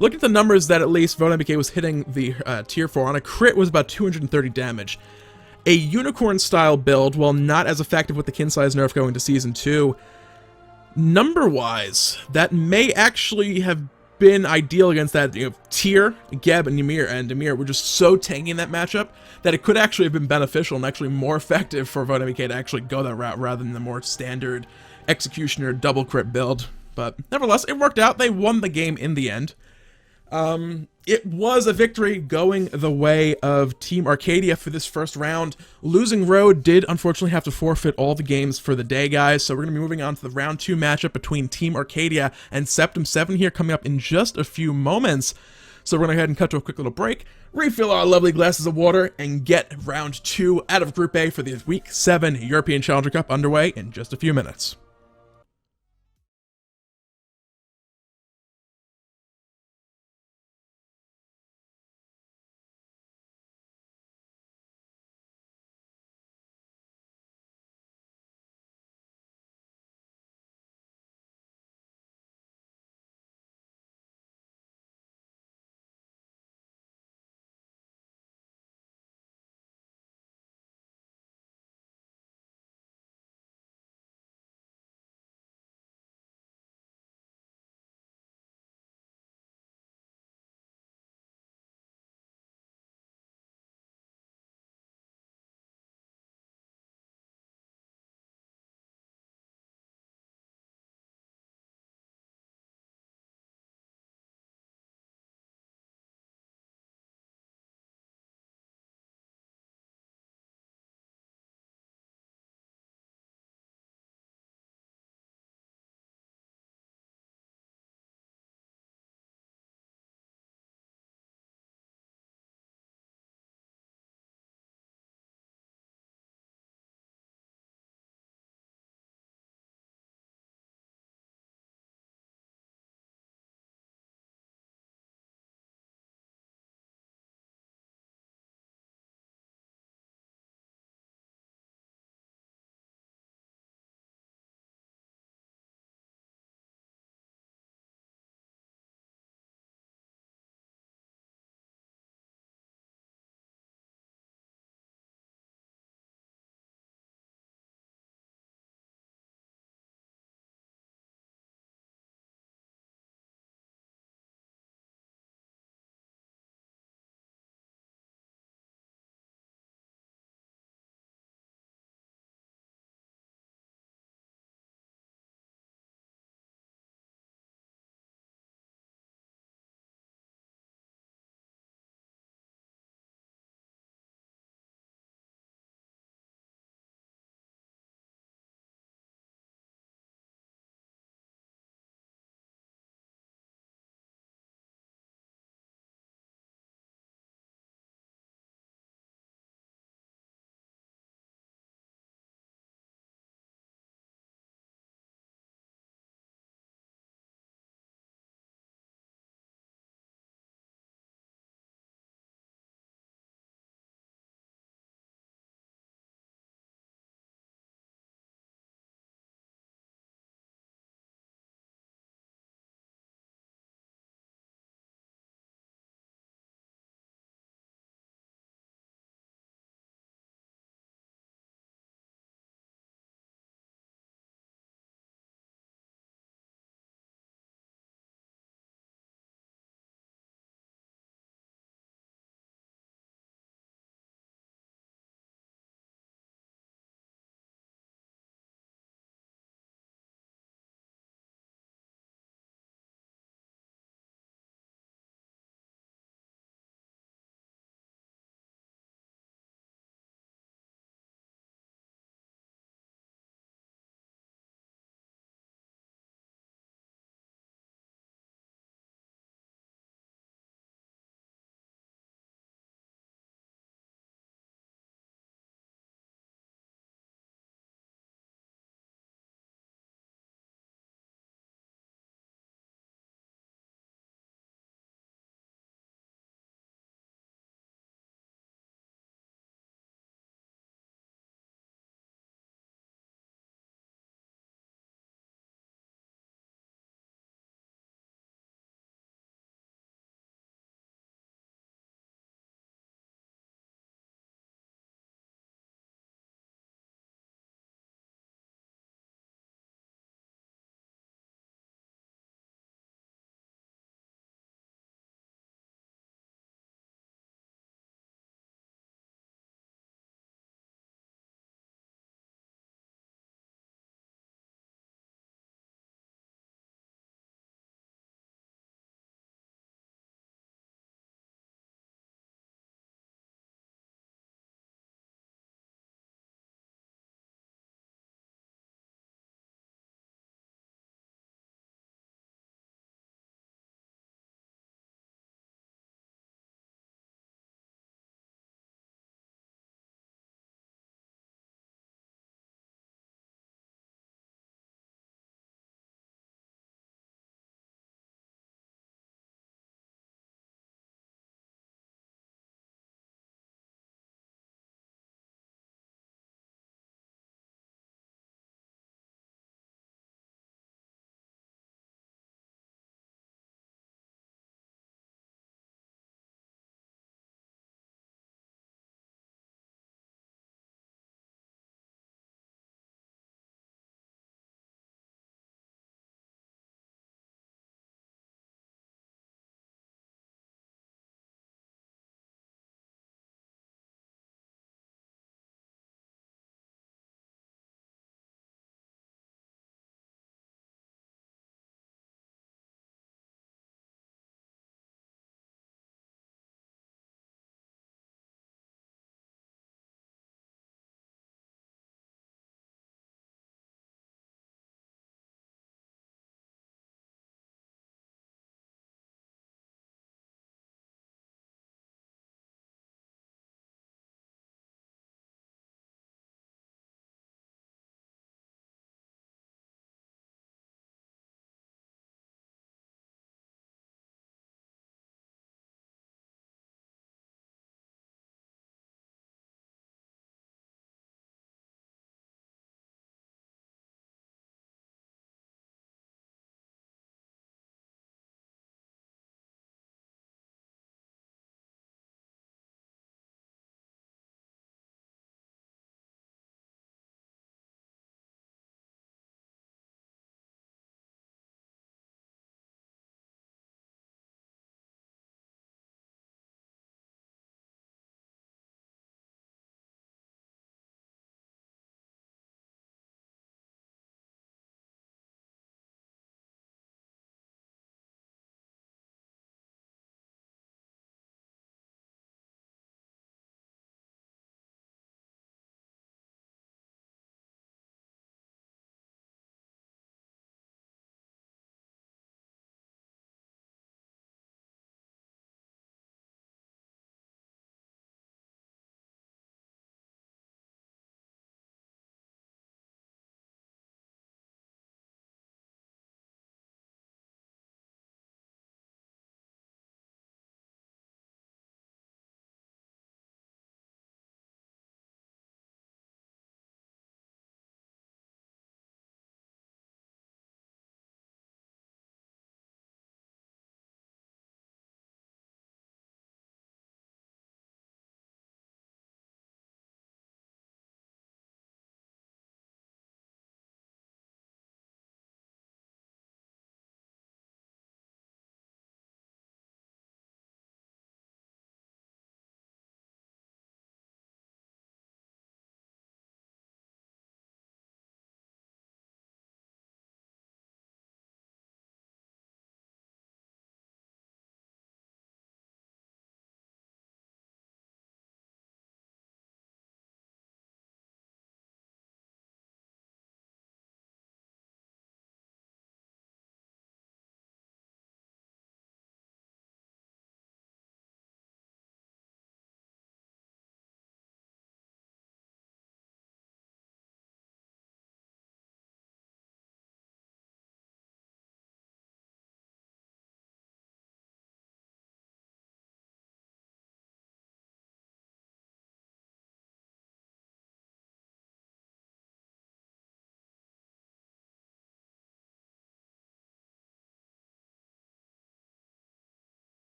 Look at the numbers that at least Vote MBK was hitting the tier 4 on. A crit was about 230 damage. A unicorn-style build, while not as effective with the kin size nerf going to Season 2, number-wise, that may actually have been ideal against that tier. Geb and Ymir were just so tanky in that matchup that it could actually have been beneficial and actually more effective for Vote MBK to actually go that route rather than the more standard Executioner double crit build. But nevertheless, it worked out. They won the game in the end. It was a victory going the way of Team Arcadia for this first round. Losing Road did unfortunately have to forfeit all the games for the day, guys, so we're going to be moving on to the round 2 matchup between Team Arcadia and Septum 7 here, coming up in just a few moments. So we're going to go ahead and cut to a quick little break, refill our lovely glasses of water, and get round 2 out of Group A for the Week 7 European Challenger Cup underway in just a few minutes.